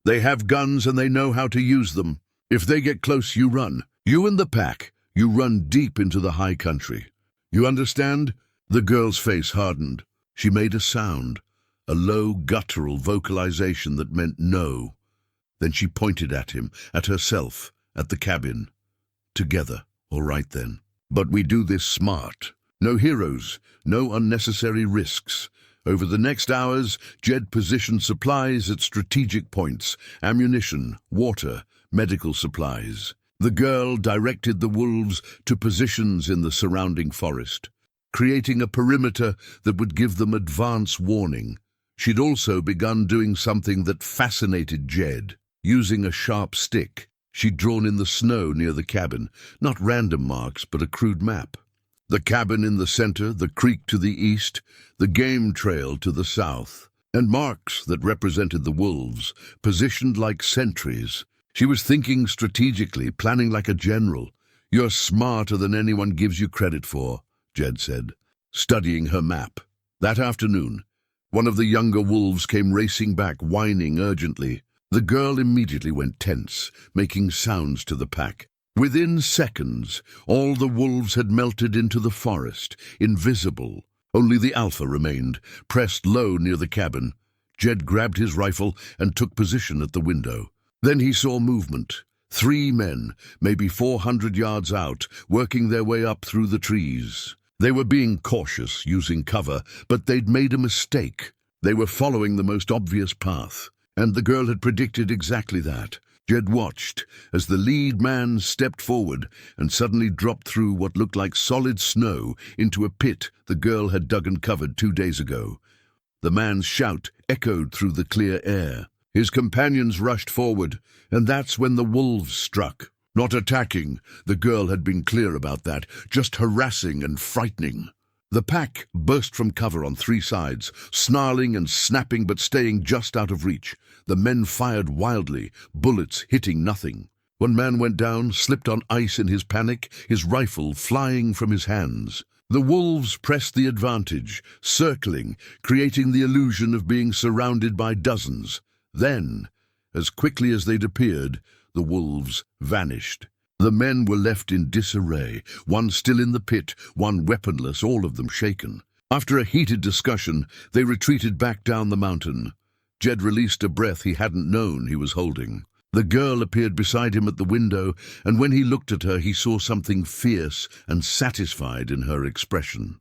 They have guns and they know how to use them. If they get close, you run. You and the pack, you run deep into the high country. You understand? The girl's face hardened. She made a sound, a low, guttural vocalization that meant no. Then she pointed at him, at herself, at the cabin. Together, all right then. But we do this smart. No heroes, no unnecessary risks. Over the next hours, Jed positioned supplies at strategic points, ammunition, water, medical supplies. The girl directed the wolves to positions in the surrounding forest, creating a perimeter that would give them advance warning. She'd also begun doing something that fascinated Jed. Using a sharp stick, she'd drawn in the snow near the cabin, not random marks, but a crude map. The cabin in the center, the creek to the east, the game trail to the south, and marks that represented the wolves, positioned like sentries. She was thinking strategically, planning like a general. You're smarter than anyone gives you credit for, Jed said, studying her map. That afternoon, one of the younger wolves came racing back, whining urgently. The girl immediately went tense, making sounds to the pack. Within seconds, all the wolves had melted into the forest, invisible. Only the alpha remained, pressed low near the cabin. Jed grabbed his rifle and took position at the window. Then he saw movement. 3 men, maybe 400 yards out, working their way up through the trees. They were being cautious, using cover, but they'd made a mistake. They were following the most obvious path, and the girl had predicted exactly that. Jed watched as the lead man stepped forward and suddenly dropped through what looked like solid snow into a pit the girl had dug and covered 2 days ago. The man's shout echoed through the clear air. His companions rushed forward, and that's when the wolves struck. Not attacking, the girl had been clear about that, just harassing and frightening. The pack burst from cover on 3 sides, snarling and snapping but staying just out of reach. The men fired wildly, bullets hitting nothing. One man went down, slipped on ice in his panic, his rifle flying from his hands. The wolves pressed the advantage, circling, creating the illusion of being surrounded by dozens. Then, as quickly as they'd appeared, the wolves vanished. The men were left in disarray, one still in the pit, one weaponless, all of them shaken. After a heated discussion, they retreated back down the mountain. Jed released a breath he hadn't known he was holding. The girl appeared beside him at the window, and when he looked at her, he saw something fierce and satisfied in her expression.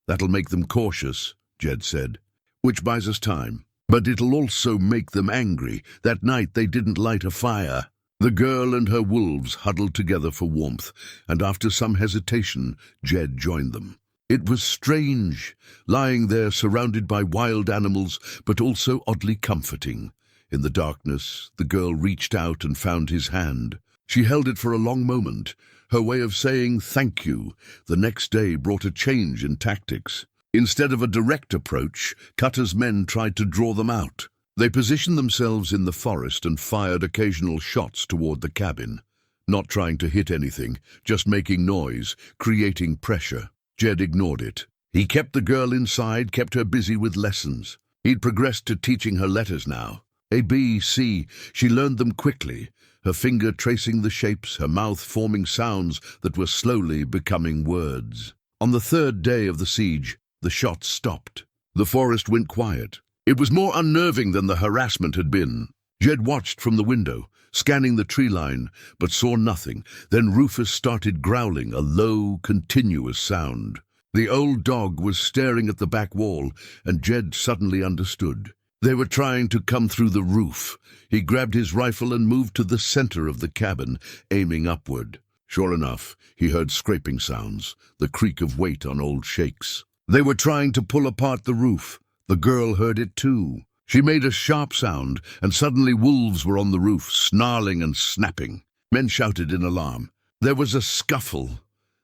"That'll make them cautious," Jed said, "which buys us time. But it'll also make them angry. That night they didn't light a fire." The girl and her wolves huddled together for warmth, and after some hesitation, Jed joined them. It was strange, lying there surrounded by wild animals, but also oddly comforting. In the darkness, the girl reached out and found his hand. She held it for a long moment. Her way of saying thank you the next day brought a change in tactics. Instead of a direct approach, Cutter's men tried to draw them out. They positioned themselves in the forest and fired occasional shots toward the cabin. Not trying to hit anything, just making noise, creating pressure. Jed ignored it. He kept the girl inside, kept her busy with lessons. He'd progressed to teaching her letters now. A, B, C. She learned them quickly, her finger tracing the shapes, her mouth forming sounds that were slowly becoming words. On the 3rd day of the siege, the shots stopped. The forest went quiet. It was more unnerving than the harassment had been. Jed watched from the window, scanning the tree line, but saw nothing. Then Rufus started growling, a low, continuous sound. The old dog was staring at the back wall, and Jed suddenly understood. They were trying to come through the roof. He grabbed his rifle and moved to the center of the cabin, aiming upward. Sure enough, he heard scraping sounds, the creak of weight on old shakes. They were trying to pull apart the roof. The girl heard it too. She made a sharp sound, and suddenly wolves were on the roof, snarling and snapping. Men shouted in alarm. There was a scuffle,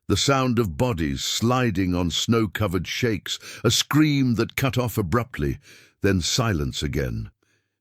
the sound of bodies sliding on snow-covered shakes, a scream that cut off abruptly, then silence again.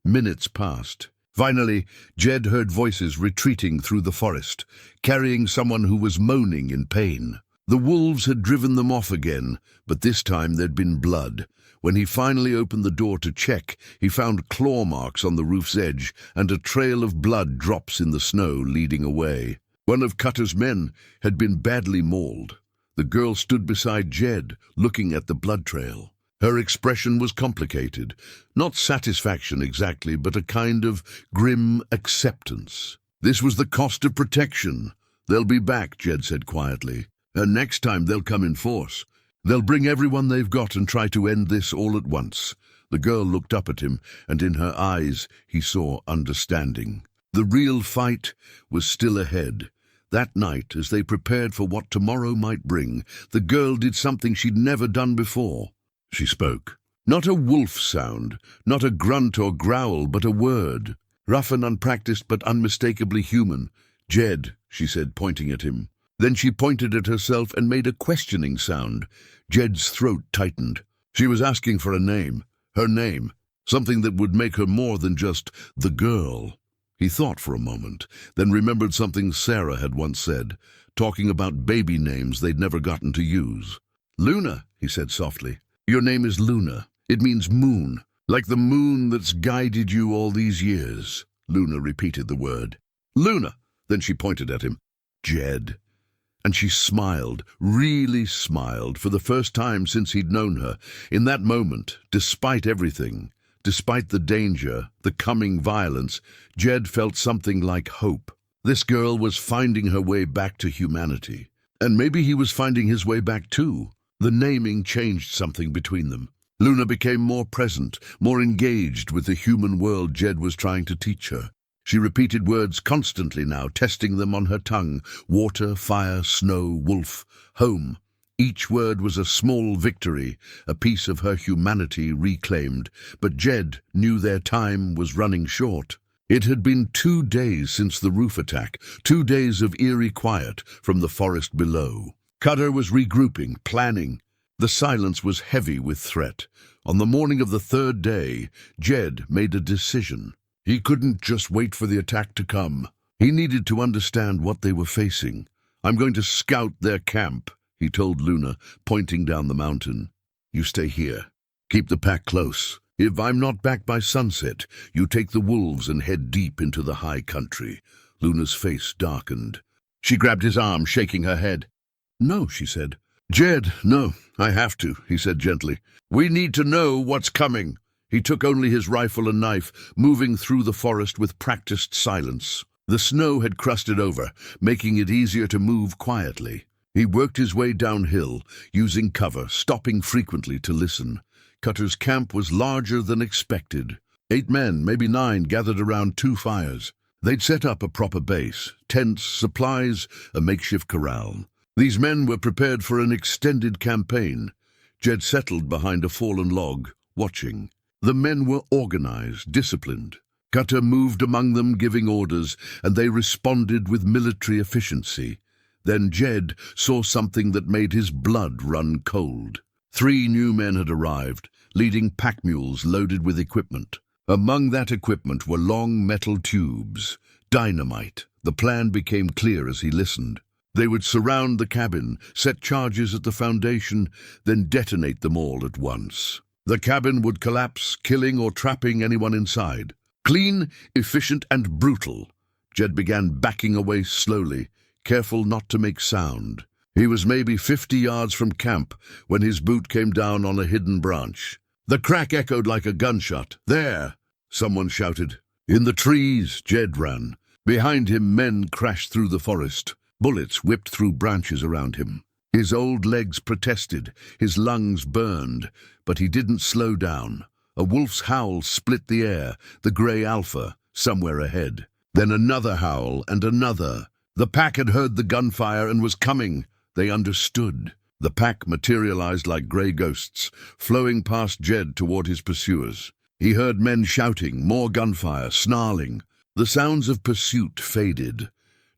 Minutes passed. Finally, Jed heard voices retreating through the forest, carrying someone who was moaning in pain. The wolves had driven them off again, but this time there'd been blood. When he finally opened the door to check, he found claw marks on the roof's edge and a trail of blood drops in the snow leading away. One of Cutter's men had been badly mauled. The girl stood beside Jed, looking at the blood trail. Her expression was complicated. Not satisfaction exactly, but a kind of grim acceptance. This was the cost of protection. "They'll be back," Jed said quietly. "And next time they'll come in force. They'll bring everyone they've got and try to end this all at once." The girl looked up at him, and in her eyes he saw understanding. The real fight was still ahead. That night, as they prepared for what tomorrow might bring, the girl did something she'd never done before. She spoke. Not a wolf sound, not a grunt or growl, but a word. Rough and unpracticed, but unmistakably human. "Jed," she said, pointing at him. Then she pointed at herself and made a questioning sound. Jed's throat tightened. She was asking for a name. Her name. Something that would make her more than just the girl. He thought for a moment, then remembered something Sarah had once said, talking about baby names they'd never gotten to use. "Luna," he said softly. "Your name is Luna. It means moon. Like the moon that's guided you all these years." Luna repeated the word. "Luna." Then she pointed at him. "Jed." And she smiled, really smiled, for the first time since he'd known her. In that moment, despite everything, despite the danger, the coming violence, Jed felt something like hope. This girl was finding her way back to humanity. And maybe he was finding his way back too. The naming changed something between them. Luna became more present, more engaged with the human world Jed was trying to teach her. She repeated words constantly now, testing them on her tongue. Water, fire, snow, wolf, home. Each word was a small victory, a piece of her humanity reclaimed, but Jed knew their time was running short. It had been 2 days since the roof attack, 2 days of eerie quiet from the forest below. Cutter was regrouping, planning. The silence was heavy with threat. On the morning of the 3rd day, Jed made a decision. He couldn't just wait for the attack to come. He needed to understand what they were facing. "I'm going to scout their camp," he told Luna, pointing down the mountain. "You stay here. Keep the pack close. If I'm not back by sunset, you take the wolves and head deep into the high country." Luna's face darkened. She grabbed his arm, shaking her head. "No," she said. "Jed, no, I have to," he said gently. "We need to know what's coming." He took only his rifle and knife, moving through the forest with practiced silence. The snow had crusted over, making it easier to move quietly. He worked his way downhill, using cover, stopping frequently to listen. Cutter's camp was larger than expected. 8 men, maybe 9, gathered around 2 fires. They'd set up a proper base, tents, supplies, a makeshift corral. These men were prepared for an extended campaign. Jed settled behind a fallen log, watching. The men were organized, disciplined. Cutter moved among them, giving orders, and they responded with military efficiency. Then Jed saw something that made his blood run cold. 3 new men had arrived, leading pack mules loaded with equipment. Among that equipment were long metal tubes, dynamite. The plan became clear as he listened. They would surround the cabin, set charges at the foundation, then detonate them all at once. The cabin would collapse, killing or trapping anyone inside. Clean, efficient, and brutal. Jed began backing away slowly, careful not to make sound. He was maybe 50 yards from camp when his boot came down on a hidden branch. The crack echoed like a gunshot. "There!" someone shouted. "In the trees!" Jed ran. Behind him, men crashed through the forest. Bullets whipped through branches around him. His old legs protested, his lungs burned, but he didn't slow down. A wolf's howl split the air, the grey alpha, somewhere ahead. Then another howl and another. The pack had heard the gunfire and was coming. They understood. The pack materialized like grey ghosts, flowing past Jed toward his pursuers. He heard men shouting, more gunfire, snarling. The sounds of pursuit faded.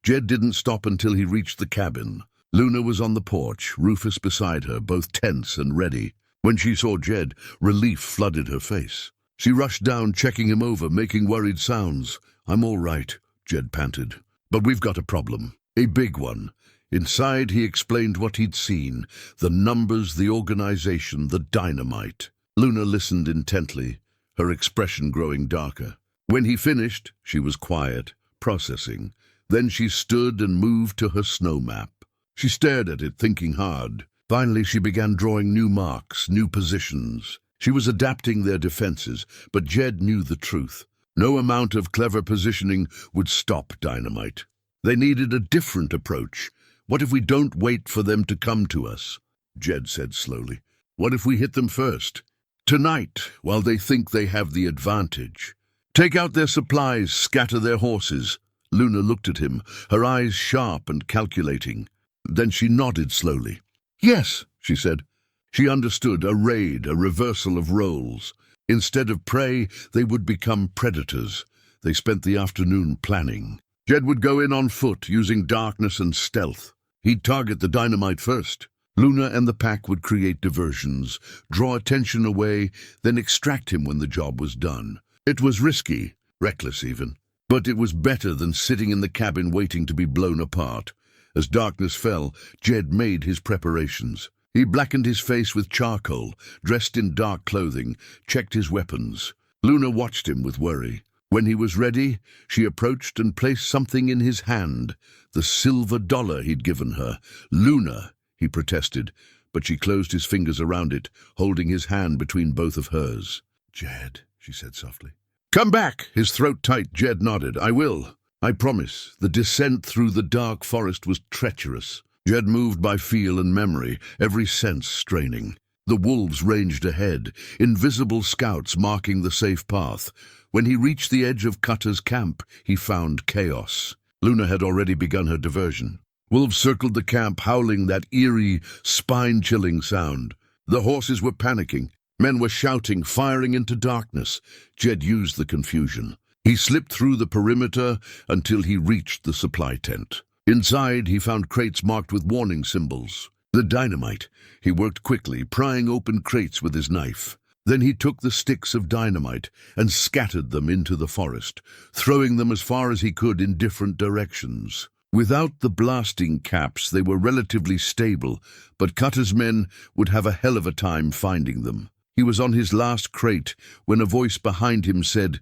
Jed didn't stop until he reached the cabin. Luna was on the porch, Rufus beside her, both tense and ready. When she saw Jed, relief flooded her face. She rushed down, checking him over, making worried sounds. "I'm all right," Jed panted. "But we've got a problem. A big one." Inside, he explained what he'd seen. The numbers, the organization, the dynamite. Luna listened intently, her expression growing darker. When he finished, she was quiet, processing. Then she stood and moved to her snow map. She stared at it, thinking hard. Finally, she began drawing new marks, new positions. She was adapting their defenses, but Jed knew the truth. No amount of clever positioning would stop dynamite. They needed a different approach. "What if we don't wait for them to come to us?" Jed said slowly. "What if we hit them first? Tonight, while they think they have the advantage. Take out their supplies, scatter their horses." Luna looked at him, her eyes sharp and calculating. Then she nodded slowly. "Yes," she said. She understood a raid, a reversal of roles. Instead of prey, they would become predators. They spent the afternoon planning. Jed would go in on foot, using darkness and stealth. He'd target the dynamite first. Luna and the pack would create diversions, draw attention away, then extract him when the job was done. It was risky, reckless even, but it was better than sitting in the cabin waiting to be blown apart. As darkness fell, Jed made his preparations. He blackened his face with charcoal, dressed in dark clothing, checked his weapons. Luna watched him with worry. When he was ready, she approached and placed something in his hand, the silver dollar he'd given her. "Luna," he protested, but she closed his fingers around it, holding his hand between both of hers. "Jed," she said softly. "Come back!" His throat tight. Jed nodded. "I will. I promise." The descent through the dark forest was treacherous. Jed moved by feel and memory, every sense straining. The wolves ranged ahead, invisible scouts marking the safe path. When he reached the edge of Cutter's camp, he found chaos. Luna had already begun her diversion. Wolves circled the camp, howling that eerie, spine-chilling sound. The horses were panicking. Men were shouting, firing into darkness. Jed used the confusion. He slipped through the perimeter until he reached the supply tent. Inside, he found crates marked with warning symbols. The dynamite. He worked quickly, prying open crates with his knife. Then he took the sticks of dynamite and scattered them into the forest, throwing them as far as he could in different directions. Without the blasting caps, they were relatively stable, but Cutter's men would have a hell of a time finding them. He was on his last crate when a voice behind him said,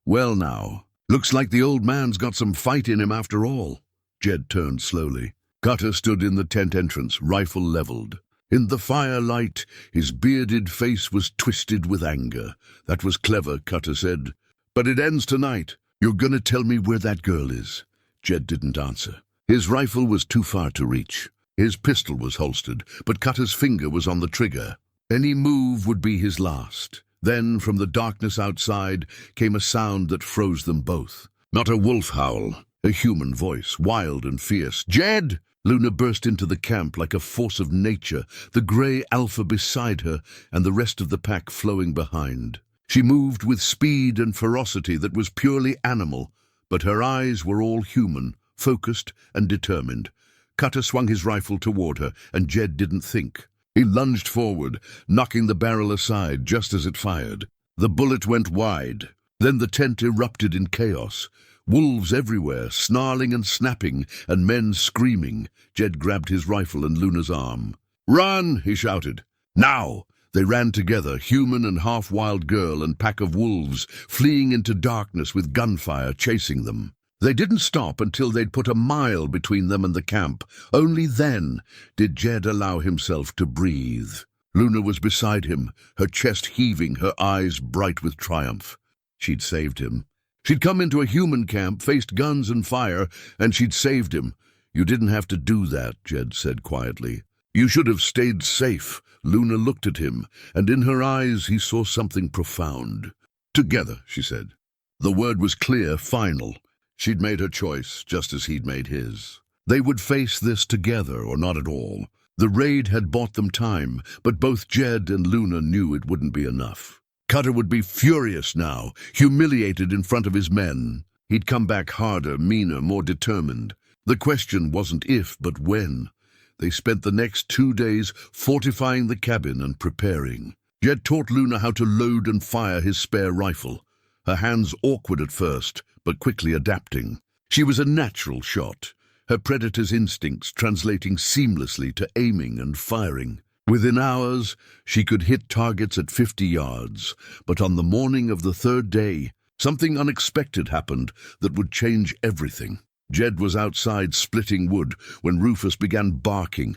"Well now, looks like the old man's got some fight in him after all." Jed turned slowly. Cutter stood in the tent entrance, rifle leveled. In the firelight, his bearded face was twisted with anger. "That was clever," Cutter said. "But it ends tonight. You're gonna tell me where that girl is?" Jed didn't answer. His rifle was too far to reach. His pistol was holstered, but Cutter's finger was on the trigger. Any move would be his last. Then, from the darkness outside, came a sound that froze them both. Not a wolf howl, a human voice, wild and fierce. "Jed!" Luna burst into the camp like a force of nature, the grey alpha beside her and the rest of the pack flowing behind. She moved with speed and ferocity that was purely animal, but her eyes were all human, focused and determined. Cutter swung his rifle toward her, and Jed didn't think. He lunged forward, knocking the barrel aside just as it fired. The bullet went wide. Then the tent erupted in chaos. Wolves everywhere, snarling and snapping, and men screaming. Jed grabbed his rifle and Luna's arm. "Run!" he shouted. "Now!" They ran together, human and half-wild girl and pack of wolves, fleeing into darkness with gunfire chasing them. They didn't stop until they'd put a mile between them and the camp. Only then did Jed allow himself to breathe. Luna was beside him, her chest heaving, her eyes bright with triumph. She'd saved him. She'd come into a human camp, faced guns and fire, and she'd saved him. "You didn't have to do that," Jed said quietly. "You should have stayed safe." Luna looked at him, and in her eyes he saw something profound. "Together," she said. The word was clear, final. She'd made her choice, just as he'd made his. They would face this together or not at all. The raid had bought them time, but both Jed and Luna knew it wouldn't be enough. Cutter would be furious now, humiliated in front of his men. He'd come back harder, meaner, more determined. The question wasn't if, but when. They spent the next 2 days fortifying the cabin and preparing. Jed taught Luna how to load and fire his spare rifle. Her hands awkward at first, but quickly adapting. She was a natural shot, her predator's instincts translating seamlessly to aiming and firing. Within hours, she could hit targets at 50 yards, but on the morning of the 3rd day, something unexpected happened that would change everything. Jed was outside splitting wood when Rufus began barking.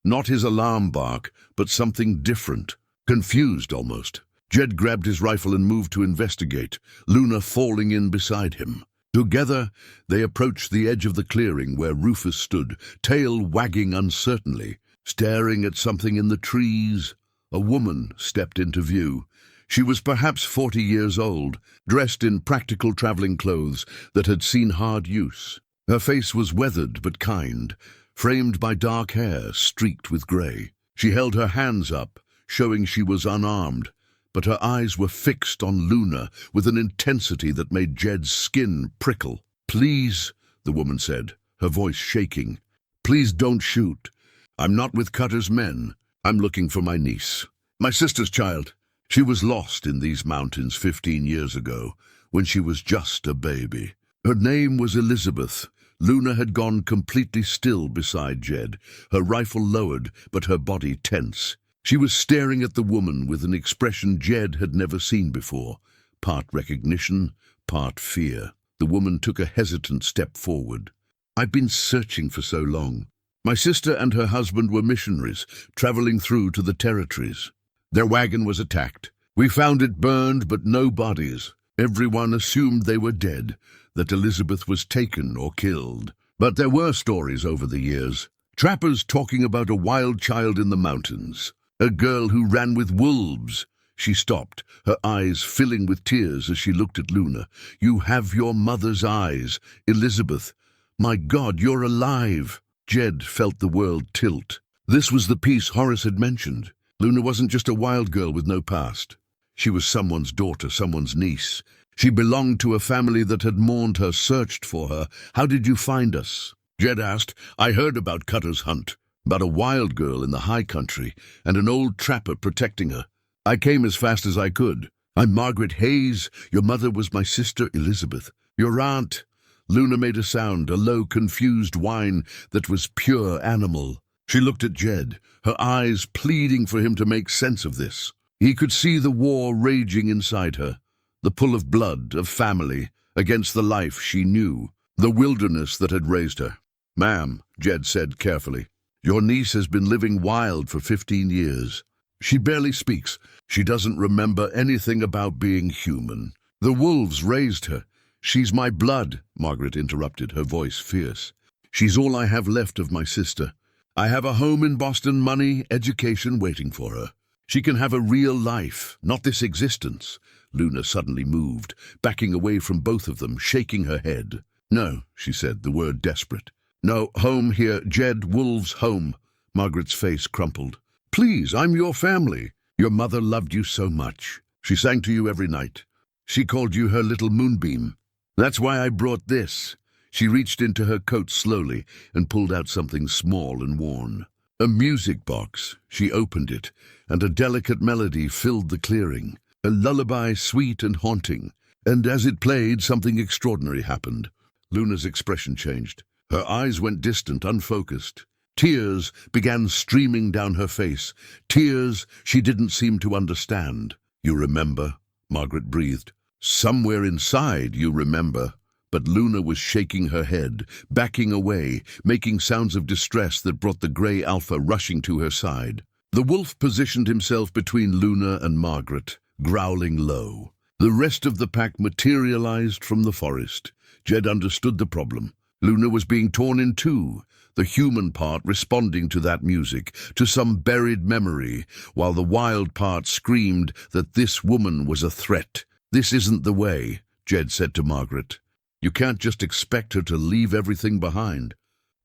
Not his alarm bark, but something different, confused almost. Jed grabbed his rifle and moved to investigate, Luna falling in beside him. Together, they approached the edge of the clearing where Rufus stood, tail wagging uncertainly, staring at something in the trees. A woman stepped into view. She was perhaps 40 years old, dressed in practical traveling clothes that had seen hard use. Her face was weathered but kind, framed by dark hair streaked with grey. She held her hands up, showing she was unarmed, but her eyes were fixed on Luna with an intensity that made Jed's skin prickle. "Please," the woman said, her voice shaking. "Please don't shoot. I'm not with Cutter's men. I'm looking for my niece. My sister's child. She was lost in these mountains 15 years ago, when she was just a baby. Her name was Elizabeth." Luna had gone completely still beside Jed, her rifle lowered, but her body tense. She was staring at the woman with an expression Jed had never seen before, part recognition, part fear. The woman took a hesitant step forward. "I've been searching for so long. My sister and her husband were missionaries, traveling through to the territories. Their wagon was attacked. We found it burned, but no bodies. Everyone assumed they were dead, that Elizabeth was taken or killed. But there were stories over the years. Trappers talking about a wild child in the mountains. A girl who ran with wolves." She stopped, her eyes filling with tears as she looked at Luna. "You have your mother's eyes, Elizabeth. My God, you're alive." Jed felt the world tilt. This was the peace Horace had mentioned. Luna wasn't just a wild girl with no past. She was someone's daughter, someone's niece. She belonged to a family that had mourned her, searched for her. "How did you find us?" Jed asked. "I heard about Cutter's hunt, about a wild girl in the high country, and an old trapper protecting her. I came as fast as I could. I'm Margaret Hayes. Your mother was my sister Elizabeth. Your aunt—" Luna made a sound, a low, confused whine that was pure animal. She looked at Jed, her eyes pleading for him to make sense of this. He could see the war raging inside her, the pull of blood, of family, against the life she knew, the wilderness that had raised her. "Ma'am," Jed said carefully, "your niece has been living wild for 15 years. She barely speaks. She doesn't remember anything about being human. The wolves raised her. She's my blood," Margaret interrupted, her voice fierce. "She's all I have left of my sister. I have a home in Boston, money, education waiting for her. She can have a real life, not this existence." Luna suddenly moved, backing away from both of them, shaking her head. "No," she said, the word desperate. "No, home here, Jed, wolves, home." Margaret's face crumpled. "Please, I'm your family. Your mother loved you so much. She sang to you every night. She called you her little moonbeam. That's why I brought this." She reached into her coat slowly and pulled out something small and worn. A music box. She opened it, and a delicate melody filled the clearing, a lullaby sweet and haunting. And as it played, something extraordinary happened. Luna's expression changed. Her eyes went distant, unfocused. Tears began streaming down her face, tears she didn't seem to understand. "You remember?" Margaret breathed. "Somewhere inside you remember." But Luna was shaking her head, backing away, making sounds of distress that brought the grey alpha rushing to her side. The wolf positioned himself between Luna and Margaret, growling low. The rest of the pack materialized from the forest. Jed understood the problem. Luna was being torn in two, the human part responding to that music, to some buried memory, while the wild part screamed that this woman was a threat. "This isn't the way," Jed said to Margaret. "You can't just expect her to leave everything behind."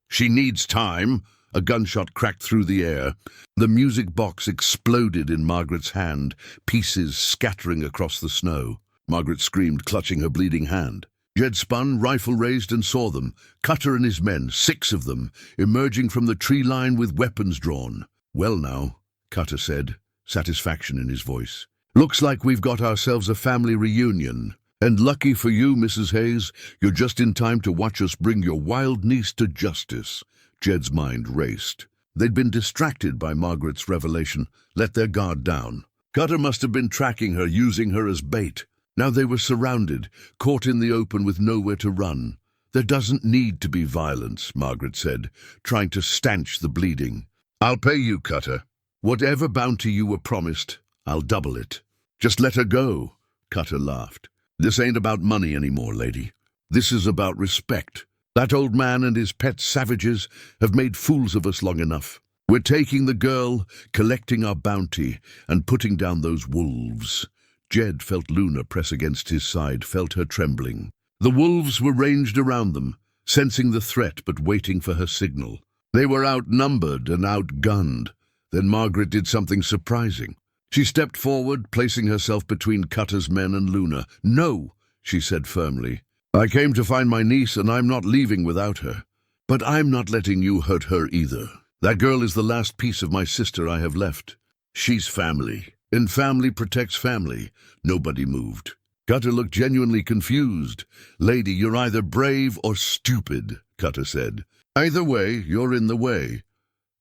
"She needs time." A gunshot cracked through the air. The music box exploded in Margaret's hand, pieces scattering across the snow. Margaret screamed, clutching her bleeding hand. Jed spun, rifle raised, and saw them, Cutter and his men, 6 of them, emerging from the tree line with weapons drawn. "Well now," Cutter said, satisfaction in his voice. "Looks like we've got ourselves a family reunion. And lucky for you, Mrs. Hayes, you're just in time to watch us bring your wild niece to justice." Jed's mind raced. They'd been distracted by Margaret's revelation, let their guard down. Cutter must have been tracking her, using her as bait. Now they were surrounded, caught in the open with nowhere to run. "There doesn't need to be violence," Margaret said, trying to stanch the bleeding. "I'll pay you, Cutter. Whatever bounty you were promised, I'll double it." "Just let her go," Cutter laughed. "This ain't about money anymore, lady. This is about respect. That old man and his pet savages have made fools of us long enough. We're taking the girl, collecting our bounty, and putting down those wolves." Jed felt Luna press against his side, felt her trembling. The wolves were ranged around them, sensing the threat but waiting for her signal. They were outnumbered and outgunned. Then Margaret did something surprising. She stepped forward, placing herself between Cutter's men and Luna. "No," she said firmly. "I came to find my niece, and I'm not leaving without her. But I'm not letting you hurt her either. That girl is the last piece of my sister I have left. She's family, and family protects family." Nobody moved. Cutter looked genuinely confused. "Lady, you're either brave or stupid," Cutter said. "Either way, you're in the way."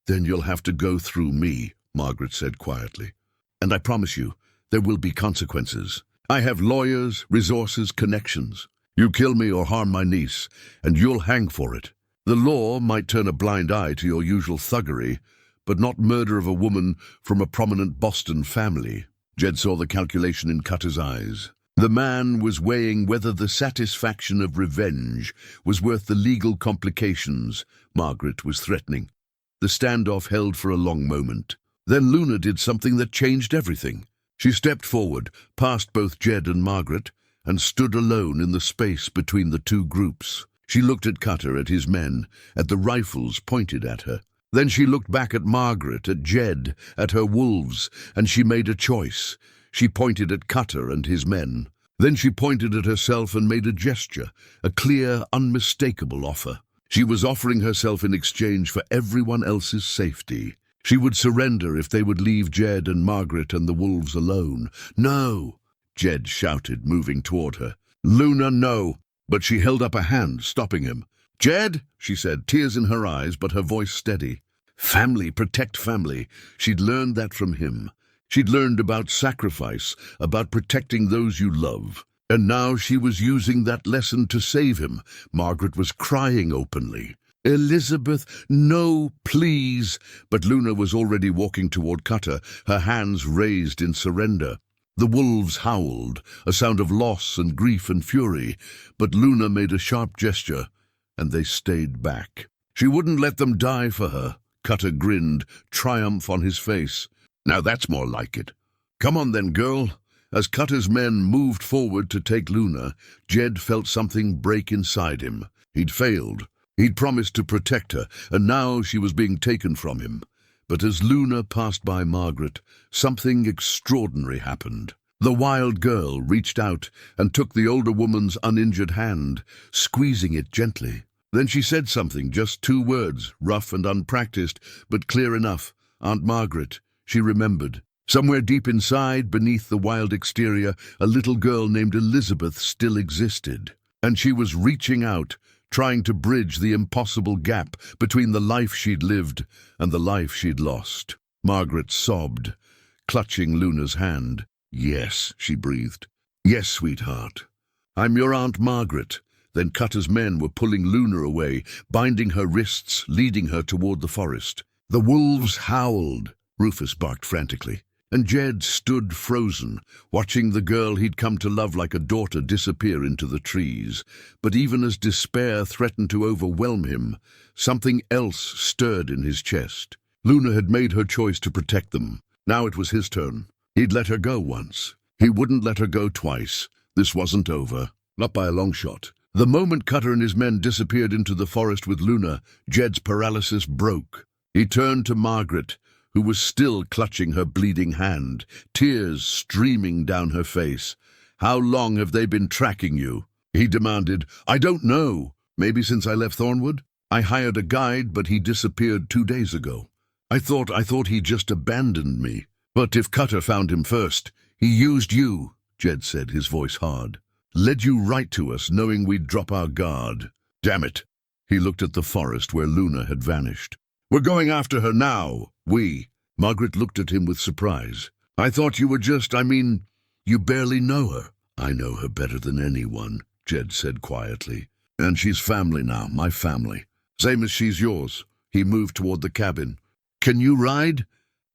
"Then you'll have to go through me," Margaret said quietly. "And I promise you, there will be consequences. I have lawyers, resources, connections. You kill me or harm my niece, and you'll hang for it. The law might turn a blind eye to your usual thuggery, but not murder of a woman from a prominent Boston family." Jed saw the calculation in Cutter's eyes. The man was weighing whether the satisfaction of revenge was worth the legal complications Margaret was threatening. The standoff held for a long moment. Then Luna did something that changed everything. She stepped forward, past both Jed and Margaret, and stood alone in the space between the two groups. She looked at Cutter, at his men, at the rifles pointed at her. Then she looked back at Margaret, at Jed, at her wolves, and she made a choice. She pointed at Cutter and his men. Then she pointed at herself and made a gesture, a clear, unmistakable offer. She was offering herself in exchange for everyone else's safety. She would surrender if they would leave Jed and Margaret and the wolves alone. "No!" Jed shouted, moving toward her. "Luna, no!" But she held up a hand, stopping him. "Jed," she said, tears in her eyes, but her voice steady. "Family, protect family." She'd learned that from him. She'd learned about sacrifice, about protecting those you love. And now she was using that lesson to save him. Margaret was crying openly. "Elizabeth, no, please." But Luna was already walking toward Cutter, her hands raised in surrender. The wolves howled, a sound of loss and grief and fury, but Luna made a sharp gesture, and they stayed back. She wouldn't let them die for her. Cutter grinned, triumph on his face. "Now that's more like it. Come on then, girl." As Cutter's men moved forward to take Luna, Jed felt something break inside him. He'd failed. He'd promised to protect her, and now she was being taken from him. But as Luna passed by Margaret, something extraordinary happened. The wild girl reached out and took the older woman's uninjured hand, squeezing it gently. Then she said something, just 2 words, rough and unpracticed, but clear enough. "Aunt Margaret," she remembered. Somewhere deep inside, beneath the wild exterior, a little girl named Elizabeth still existed. And she was reaching out, trying to bridge the impossible gap between the life she'd lived and the life she'd lost. Margaret sobbed, clutching Luna's hand. "Yes," she breathed. "Yes, sweetheart. I'm your Aunt Margaret." Then Cutter's men were pulling Luna away, binding her wrists, leading her toward the forest. The wolves howled, Rufus barked frantically, and Jed stood frozen, watching the girl he'd come to love like a daughter disappear into the trees. But even as despair threatened to overwhelm him, something else stirred in his chest. Luna had made her choice to protect them. Now it was his turn. He'd let her go once. He wouldn't let her go twice. This wasn't over, not by a long shot. The moment Cutter and his men disappeared into the forest with Luna, Jed's paralysis broke. He turned to Margaret, who was still clutching her bleeding hand, tears streaming down her face. "How long have they been tracking you?" he demanded. "I don't know. Maybe since I left Thornwood. I hired a guide, but he disappeared 2 days ago. I thought he just abandoned me. But if Cutter found him first, he used you," Jed said, his voice hard. "Led you right to us, knowing we'd drop our guard. Damn it." He looked at the forest where Luna had vanished. "We're going after her now. We." Margaret looked at him with surprise. "I thought you were you barely know her." "I know her better than anyone," Jed said quietly. "And she's family now, my family. Same as she's yours." He moved toward the cabin. "Can you ride?"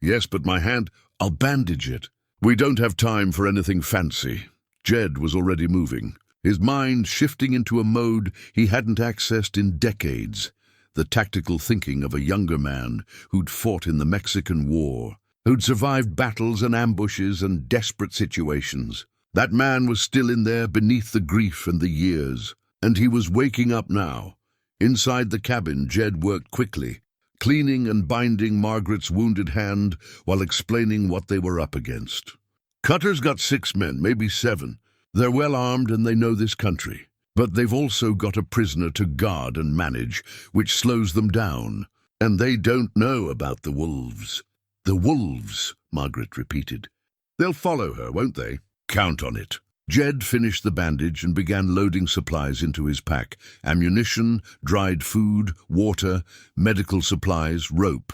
"Yes, but my hand—" "I'll bandage it." "We don't have time for anything fancy." Jed was already moving, his mind shifting into a mode he hadn't accessed in decades. The tactical thinking of a younger man who'd fought in the Mexican War, who'd survived battles and ambushes and desperate situations. That man was still in there beneath the grief and the years, and he was waking up now. Inside the cabin, Jed worked quickly, cleaning and binding Margaret's wounded hand while explaining what they were up against. "Cutter's got 6 men, maybe 7. They're well armed and they know this country. But they've also got a prisoner to guard and manage, which slows them down. And they don't know about the wolves." "The wolves," Margaret repeated. "They'll follow her, won't they?" "Count on it." Jed finished the bandage and began loading supplies into his pack. Ammunition, dried food, water, medical supplies, rope.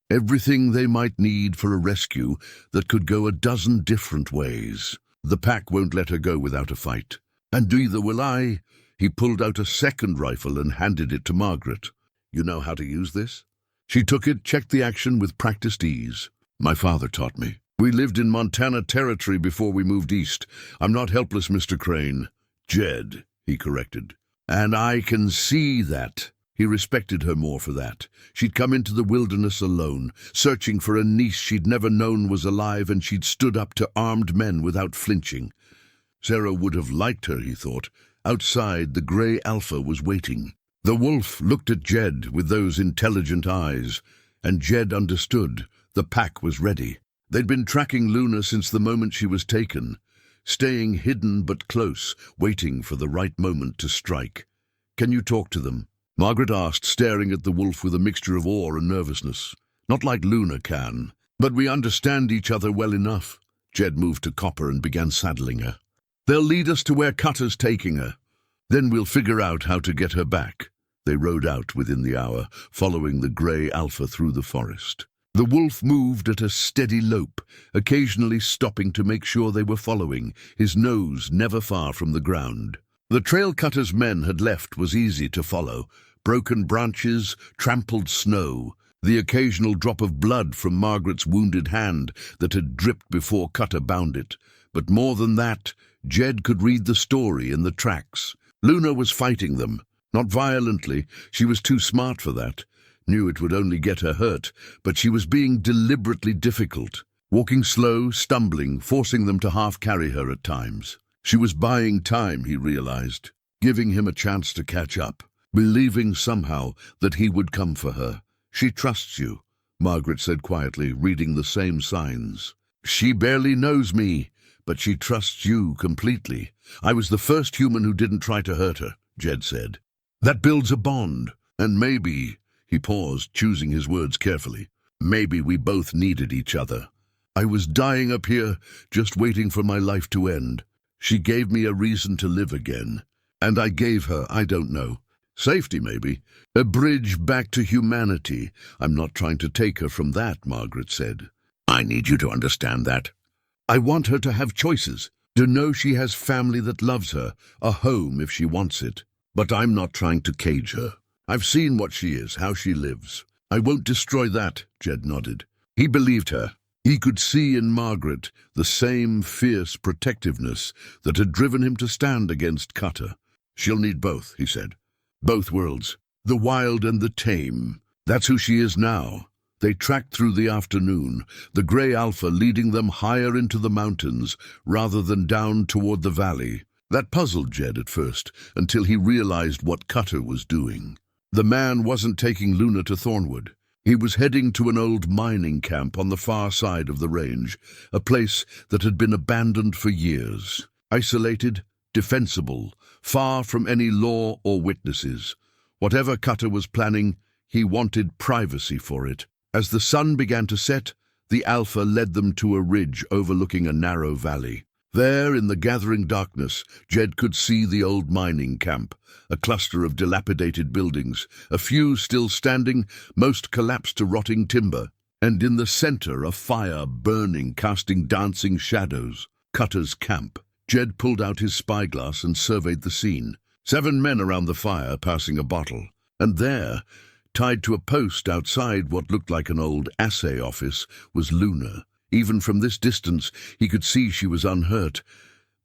Everything they might need for a rescue that could go a dozen different ways. The pack won't let her go without a fight. "And neither will I." He pulled out a second rifle and handed it to Margaret. "You know how to use this?" She took it, checked the action with practiced ease. "My father taught me. We lived in Montana Territory before we moved east. I'm not helpless, Mr. Crane." "Jed," he corrected. "And I can see that." He respected her more for that. She'd come into the wilderness alone, searching for a niece she'd never known was alive, and she'd stood up to armed men without flinching. Sarah would have liked her, he thought, Outside, the grey alpha was waiting. The wolf looked at Jed with those intelligent eyes, and Jed understood. The pack was ready. They'd been tracking Luna since the moment she was taken, staying hidden but close, waiting for the right moment to strike. "Can you talk to them?" Margaret asked, staring at the wolf with a mixture of awe and nervousness. "Not like Luna can, but we understand each other well enough." Jed moved to Copper and began saddling her. "They'll lead us to where Cutter's taking her. Then we'll figure out how to get her back." They rode out within the hour, following the grey alpha through the forest. The wolf moved at a steady lope, occasionally stopping to make sure they were following, his nose never far from the ground. The trail Cutter's men had left was easy to follow. Broken branches, trampled snow, the occasional drop of blood from Margaret's wounded hand that had dripped before Cutter bound it. But more than that, Jed could read the story in the tracks. Luna was fighting them. Not violently, she was too smart for that. Knew it would only get her hurt, but she was being deliberately difficult. Walking slow, stumbling, forcing them to half-carry her at times. She was buying time, he realized, giving him a chance to catch up, believing somehow that he would come for her. "She trusts you," Margaret said quietly, reading the same signs. "She barely knows me, but she trusts you completely. I was the first human who didn't try to hurt her," Jed said. "That builds a bond, and maybe," he paused, choosing his words carefully, "maybe we both needed each other. I was dying up here, just waiting for my life to end. She gave me a reason to live again, and I gave her, I don't know, safety maybe, a bridge back to humanity. I'm not trying to take her from that," Margaret said. "I need you to understand that. I want her to have choices, to know she has family that loves her, a home if she wants it. But I'm not trying to cage her. I've seen what she is, how she lives. I won't destroy that," Jed nodded. He believed her. He could see in Margaret the same fierce protectiveness that had driven him to stand against Cutter. "She'll need both," he said. "Both worlds, the wild and the tame. That's who she is now." They tracked through the afternoon, the grey alpha leading them higher into the mountains rather than down toward the valley. That puzzled Jed at first, until he realized what Cutter was doing. The man wasn't taking Luna to Thornwood. He was heading to an old mining camp on the far side of the range, a place that had been abandoned for years. Isolated, defensible, far from any law or witnesses. Whatever Cutter was planning, he wanted privacy for it. As the sun began to set, the alpha led them to a ridge overlooking a narrow valley. There, in the gathering darkness, Jed could see the old mining camp, a cluster of dilapidated buildings, a few still standing, most collapsed to rotting timber, and in the center a fire burning, casting dancing shadows. Cutter's camp. Jed pulled out his spyglass and surveyed the scene. 7 men around the fire, passing a bottle. And there, tied to a post outside what looked like an old assay office, was Luna. Even from this distance, he could see she was unhurt,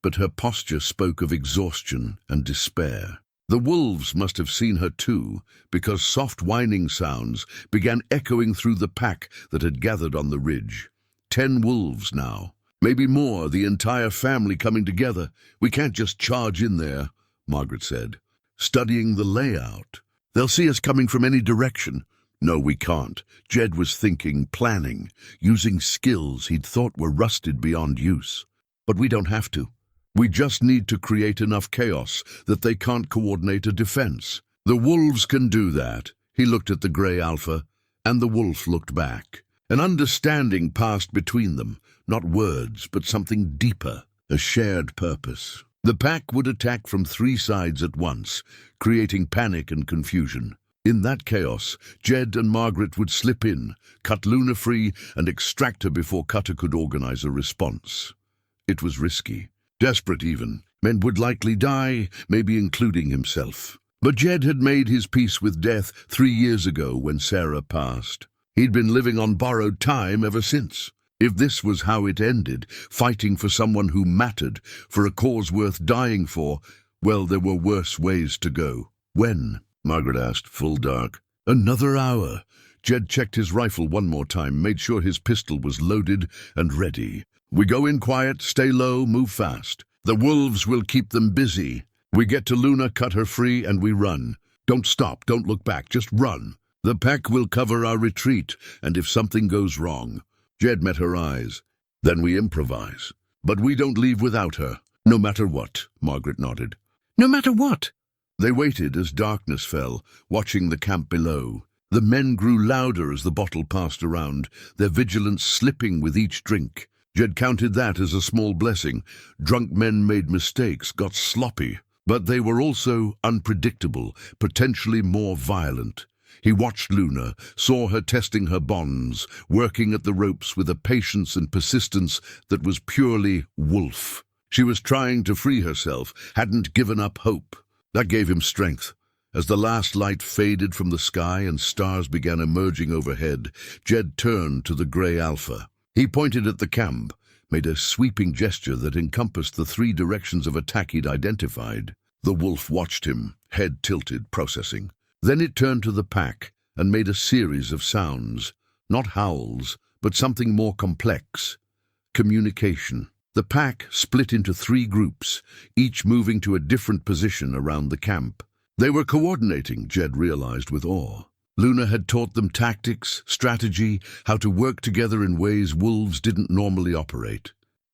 but her posture spoke of exhaustion and despair. The wolves must have seen her too, because soft whining sounds began echoing through the pack that had gathered on the ridge. 10 wolves now, maybe more, the entire family coming together. "We can't just charge in there," Margaret said, studying the layout. "They'll see us coming from any direction." "No, we can't." Jed was thinking, planning, using skills he'd thought were rusted beyond use. "But we don't have to. We just need to create enough chaos that they can't coordinate a defense. The wolves can do that." He looked at the grey alpha, and the wolf looked back. An understanding passed between them, not words, but something deeper, a shared purpose. The pack would attack from 3 sides at once, creating panic and confusion. In that chaos, Jed and Margaret would slip in, cut Luna free, and extract her before Cutter could organize a response. It was risky, desperate even. Men would likely die, maybe including himself. But Jed had made his peace with death 3 years ago when Sarah passed. He'd been living on borrowed time ever since. If this was how it ended, fighting for someone who mattered, for a cause worth dying for, well, there were worse ways to go. "When?" Margaret asked, full dark. "Another hour." Jed checked his rifle one more time, made sure his pistol was loaded and ready. "We go in quiet, stay low, move fast. The wolves will keep them busy." We get to Luna, cut her free, and we run. Don't stop, don't look back, just run. The pack will cover our retreat, and if something goes wrong. Jed met her eyes. Then we improvise. But we don't leave without her. No matter what, Margaret nodded. No matter what? They waited as darkness fell, watching the camp below. The men grew louder as the bottle passed around, their vigilance slipping with each drink. Jed counted that as a small blessing. Drunk men made mistakes, got sloppy, but they were also unpredictable, potentially more violent. He watched Luna, saw her testing her bonds, working at the ropes with a patience and persistence that was purely wolf. She was trying to free herself, hadn't given up hope. That gave him strength. As the last light faded from the sky and stars began emerging overhead, Jed turned to the grey alpha. He pointed at the camp, made a sweeping gesture that encompassed the 3 directions of attack he'd identified. The wolf watched him, head tilted, processing. Then it turned to the pack and made a series of sounds. Not howls, but something more complex. Communication. The pack split into 3 groups, each moving to a different position around the camp. They were coordinating, Jed realized with awe. Luna had taught them tactics, strategy, how to work together in ways wolves didn't normally operate.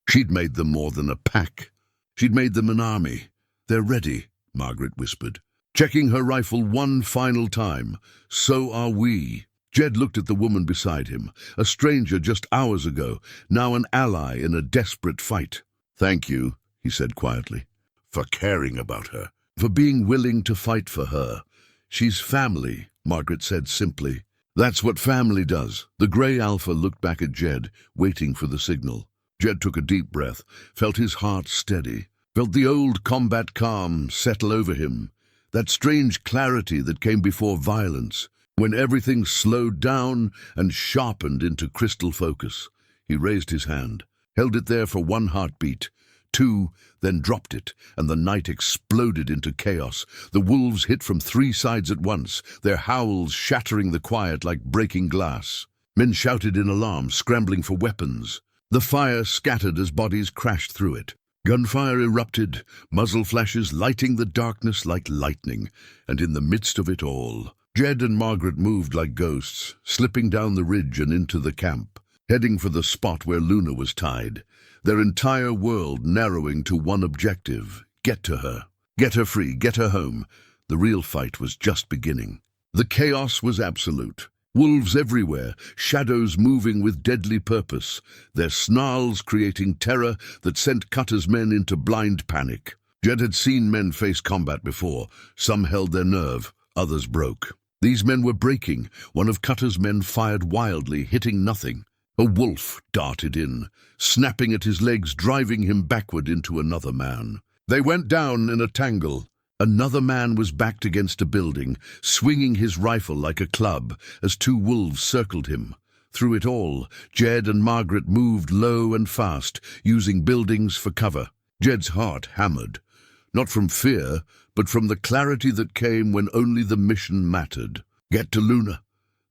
She'd made them more than a pack. She'd made them an army. They're ready, Margaret whispered, checking her rifle one final time. So are we. Jed looked at the woman beside him, a stranger just hours ago, now an ally in a desperate fight. Thank you, he said quietly, for caring about her, for being willing to fight for her. She's family, Margaret said simply. That's what family does. The grey alpha looked back at Jed, waiting for the signal. Jed took a deep breath, felt his heart steady, felt the old combat calm settle over him, that strange clarity that came before violence, when everything slowed down and sharpened into crystal focus. He raised his hand, held it there for 1 heartbeat, 2, then dropped it, and the night exploded into chaos. The wolves hit from 3 sides at once, their howls shattering the quiet like breaking glass. Men shouted in alarm, scrambling for weapons. The fire scattered as bodies crashed through it. Gunfire erupted, muzzle flashes lighting the darkness like lightning, and in the midst of it all, Jed and Margaret moved like ghosts, slipping down the ridge and into the camp, heading for the spot where Luna was tied, their entire world narrowing to one objective: get to her. Get her free, get her home. The real fight was just beginning. The chaos was absolute. Wolves everywhere, shadows moving with deadly purpose, their snarls creating terror that sent Cutter's men into blind panic. Jed had seen men face combat before. Some held their nerve, others broke. These men were breaking. One of Cutter's men fired wildly, hitting nothing. A wolf darted in, snapping at his legs, driving him backward into another man. They went down in a tangle. Another man was backed against a building, swinging his rifle like a club as 2 wolves circled him. Through it all, Jed and Margaret moved low and fast, using buildings for cover. Jed's heart hammered, not from fear, but from the clarity that came when only the mission mattered. Get to Luna.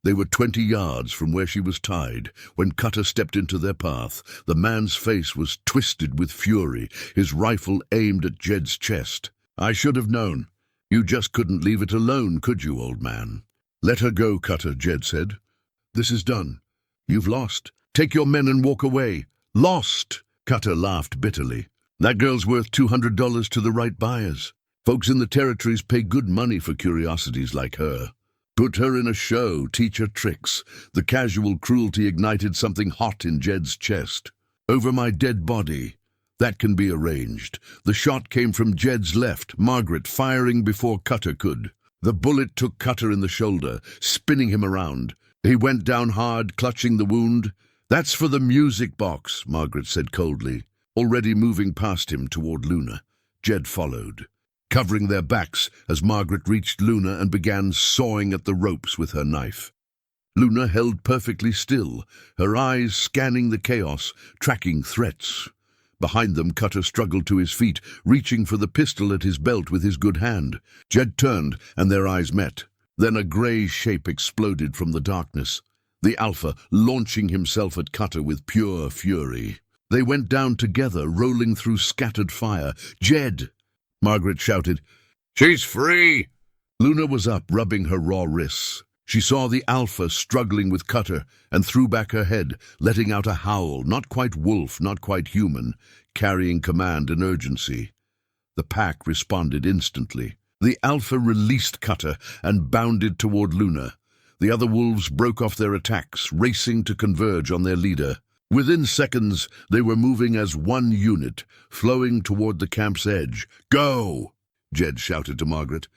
They were 20 yards from where she was tied when Cutter stepped into their path. The man's face was twisted with fury, his rifle aimed at Jed's chest. I should have known. You just couldn't leave it alone, could you, old man? Let her go, Cutter, Jed said. This is done. You've lost. Take your men and walk away. Lost! Cutter laughed bitterly. That girl's worth $200 to the right buyers. Folks in the territories pay good money for curiosities like her. Put her in a show, teach her tricks. The casual cruelty ignited something hot in Jed's chest. Over my dead body. That can be arranged. The shot came from Jed's left, Margaret firing before Cutter could. The bullet took Cutter in the shoulder, spinning him around. He went down hard, clutching the wound. That's for the music box, Margaret said coldly, already moving past him toward Luna. Jed followed, covering their backs as Margaret reached Luna and began sawing at the ropes with her knife. Luna held perfectly still, her eyes scanning the chaos, tracking threats. Behind them, Cutter struggled to his feet, reaching for the pistol at his belt with his good hand. Jed turned, and their eyes met. Then a grey shape exploded from the darkness, the Alpha launching himself at Cutter with pure fury. They went down together, rolling through scattered fire. Jed! Margaret shouted. "She's free!" Luna was up, rubbing her raw wrists. She saw the alpha struggling with Cutter and threw back her head, letting out a howl, not quite wolf, not quite human, carrying command and urgency. The pack responded instantly. The alpha released Cutter and bounded toward Luna. The other wolves broke off their attacks, racing to converge on their leader. Within seconds, they were moving as one unit, flowing toward the camp's edge. "Go!" Jed shouted to Margaret.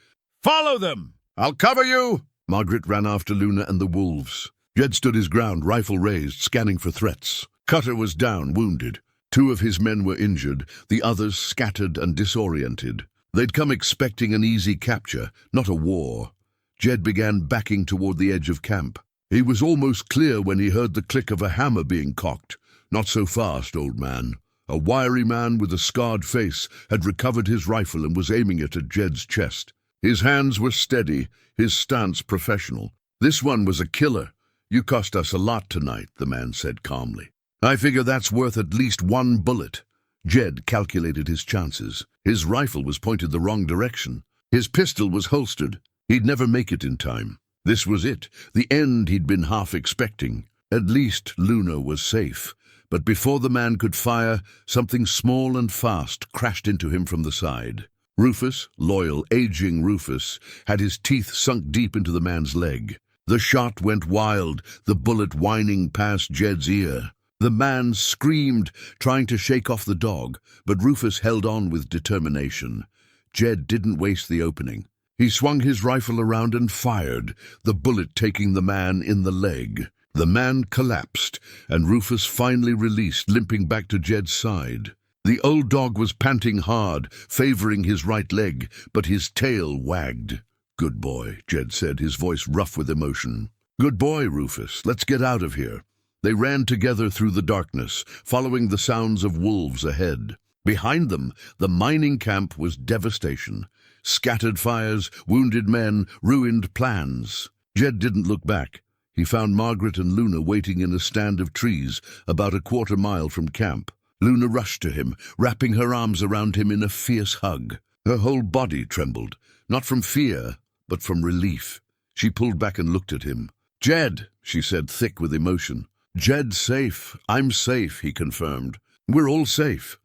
"Follow them! I'll cover you!" Margaret ran after Luna and the wolves. Jed stood his ground, rifle raised, scanning for threats. Cutter was down, wounded. 2 of his men were injured, the others scattered and disoriented. They'd come expecting an easy capture, not a war. Jed began backing toward the edge of camp. He was almost clear when he heard the click of a hammer being cocked. "Not so fast, old man." A wiry man with a scarred face had recovered his rifle and was aiming it at Jed's chest. His hands were steady, his stance professional. "This one was a killer. You cost us a lot tonight," the man said calmly. "I figure that's worth at least 1 bullet." Jed calculated his chances. His rifle was pointed the wrong direction. His pistol was holstered. He'd never make it in time. This was it, the end he'd been half expecting. At least Luna was safe. But before the man could fire, something small and fast crashed into him from the side. Rufus, loyal, aging Rufus, had his teeth sunk deep into the man's leg. The shot went wild, the bullet whining past Jed's ear. The man screamed, trying to shake off the dog, but Rufus held on with determination. Jed didn't waste the opening. He swung his rifle around and fired, the bullet taking the man in the leg. The man collapsed, and Rufus finally released, limping back to Jed's side. The old dog was panting hard, favoring his right leg, but his tail wagged. "Good boy," Jed said, his voice rough with emotion. "Good boy, Rufus. Let's get out of here." They ran together through the darkness, following the sounds of wolves ahead. Behind them, the mining camp was devastation. Scattered fires, wounded men, ruined plans. Jed didn't look back. He found Margaret and Luna waiting in a stand of trees about a quarter mile from camp. Luna rushed to him, wrapping her arms around him in a fierce hug. Her whole body trembled, not from fear, but from relief. She pulled back and looked at him. "Jed," she said, thick with emotion. "Jed's safe. I'm safe," he confirmed. "We're all safe."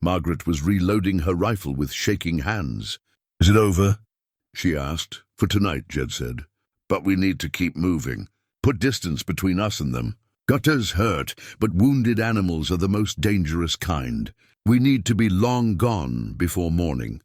Margaret was reloading her rifle with shaking hands. "Is it over?" she asked. "For tonight," Jed said. "But we need to keep moving. Put distance between us and them. Gutter's hurt, but wounded animals are the most dangerous kind. We need to be long gone before morning."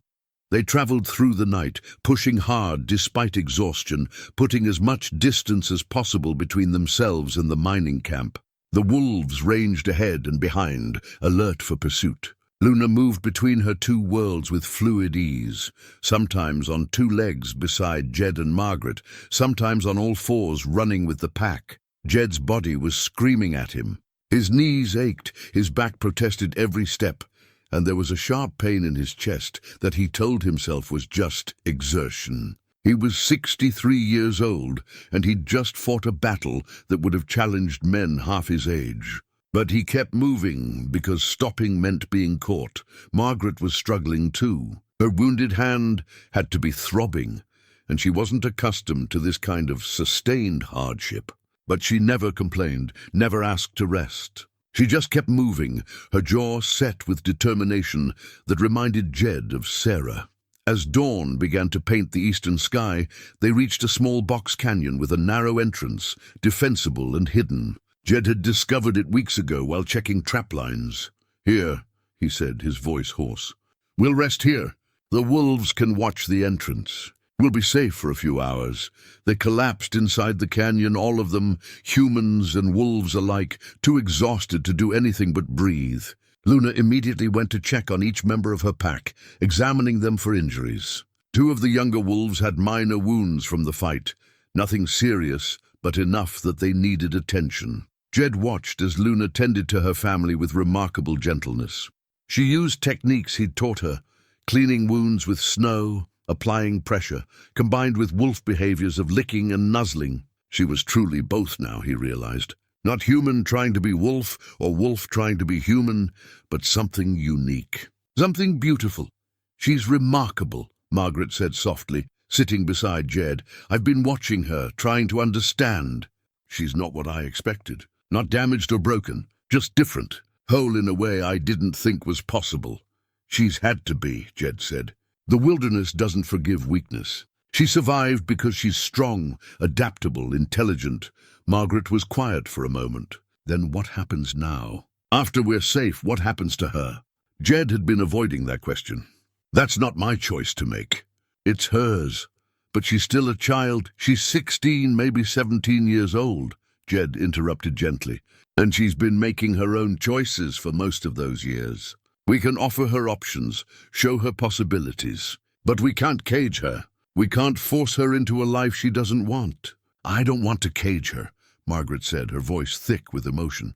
They traveled through the night, pushing hard despite exhaustion, putting as much distance as possible between themselves and the mining camp. The wolves ranged ahead and behind, alert for pursuit. Luna moved between her 2 worlds with fluid ease, sometimes on 2 legs beside Jed and Margaret, sometimes on all 4s running with the pack. Jed's body was screaming at him. His knees ached, his back protested every step, and there was a sharp pain in his chest that he told himself was just exertion. He was 63 years old, and he'd just fought a battle that would have challenged men half his age. But he kept moving because stopping meant being caught. Margaret was struggling too. Her wounded hand had to be throbbing, and she wasn't accustomed to this kind of sustained hardship. But she never complained, never asked to rest. She just kept moving, her jaw set with determination that reminded Jed of Sarah. As dawn began to paint the eastern sky, they reached a small box canyon with a narrow entrance, defensible and hidden. Jed had discovered it weeks ago while checking trap lines. "Here," he said, his voice hoarse. "We'll rest here. The wolves can watch the entrance. We'll be safe for a few hours." They collapsed inside the canyon, all of them, humans and wolves alike, too exhausted to do anything but breathe. Luna immediately went to check on each member of her pack, examining them for injuries. 2 of the younger wolves had minor wounds from the fight. Nothing serious, but enough that they needed attention. Jed watched as Luna tended to her family with remarkable gentleness. She used techniques he'd taught her, cleaning wounds with snow, applying pressure, combined with wolf behaviors of licking and nuzzling. She was truly both now, he realized. Not human trying to be wolf, or wolf trying to be human, but something unique. Something beautiful. "She's remarkable," Margaret said softly, sitting beside Jed. "I've been watching her, trying to understand. She's not what I expected. Not damaged or broken, just different. Whole in a way I didn't think was possible." "She's had to be," Jed said. "The wilderness doesn't forgive weakness. She survived because she's strong, adaptable, intelligent." Margaret was quiet for a moment. "Then what happens now? After we're safe, what happens to her?" Jed had been avoiding that question. "That's not my choice to make. It's hers. But she's still a child. She's 16, maybe 17 years old," Jed interrupted gently. "And she's been making her own choices for most of those years. We can offer her options, show her possibilities. But we can't cage her. We can't force her into a life she doesn't want." "I don't want to cage her," Margaret said, her voice thick with emotion.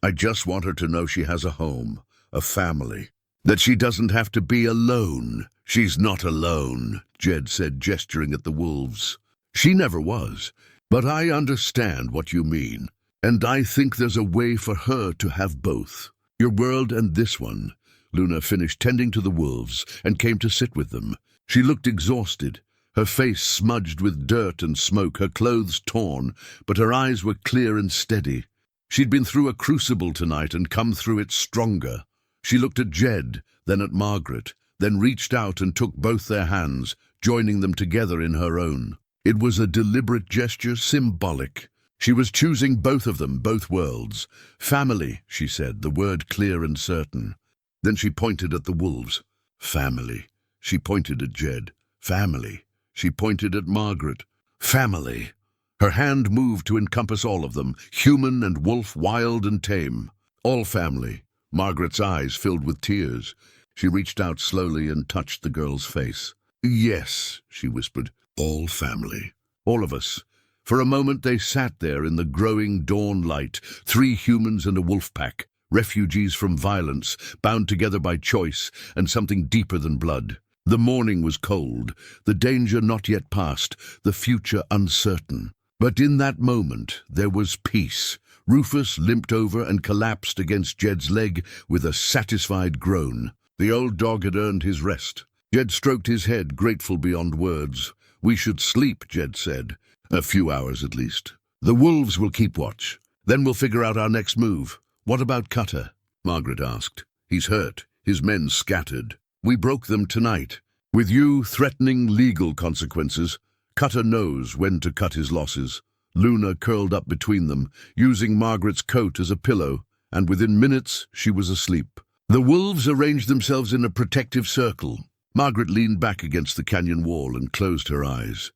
"I just want her to know she has a home, a family, that she doesn't have to be alone." "She's not alone," Jed said, gesturing at the wolves. "She never was. But I understand what you mean. And I think there's a way for her to have both. Your world and this one." Luna finished tending to the wolves and came to sit with them. She looked exhausted, her face smudged with dirt and smoke, her clothes torn, but her eyes were clear and steady. She'd been through a crucible tonight and come through it stronger. She looked at Jed, then at Margaret, then reached out and took both their hands, joining them together in her own. It was a deliberate gesture, symbolic. She was choosing both of them, both worlds. "Family," she said, the word clear and certain. Then she pointed at the wolves. "Family." She pointed at Jed. "Family." She pointed at Margaret. "Family." Her hand moved to encompass all of them, human and wolf, wild and tame. "All family." Margaret's eyes filled with tears. She reached out slowly and touched the girl's face. "Yes," she whispered, "all family. All of us." For a moment they sat there in the growing dawn light, 3 humans and a wolf pack, refugees from violence, bound together by choice and something deeper than blood. The morning was cold, the danger not yet past, the future uncertain. But in that moment there was peace. Rufus limped over and collapsed against Jed's leg with a satisfied groan. The old dog had earned his rest. Jed stroked his head, grateful beyond words. "We should sleep," Jed said. "A few hours at least. The wolves will keep watch. Then we'll figure out our next move." "What about Cutter?" Margaret asked. "He's hurt. His men scattered. We broke them tonight. With you threatening legal consequences, Cutter knows when to cut his losses." Luna curled up between them, using Margaret's coat as a pillow, and within minutes she was asleep. The wolves arranged themselves in a protective circle. Margaret leaned back against the canyon wall and closed her eyes.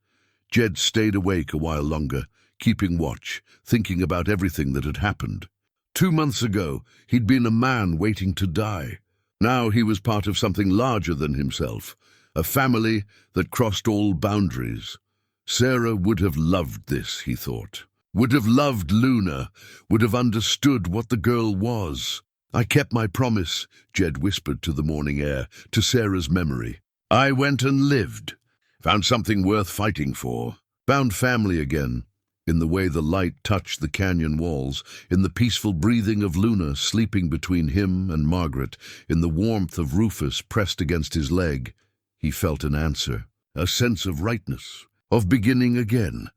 Jed stayed awake a while longer, keeping watch, thinking about everything that had happened. 2 months ago, he'd been a man waiting to die. Now he was part of something larger than himself, a family that crossed all boundaries. Sarah would have loved this, he thought. Would have loved Luna, would have understood what the girl was. "I kept my promise," Jed whispered to the morning air, to Sarah's memory. "I went and lived. Found something worth fighting for. Found family again." In the way the light touched the canyon walls, in the peaceful breathing of Luna sleeping between him and Margaret, in the warmth of Rufus pressed against his leg, he felt an answer, a sense of rightness, of beginning again.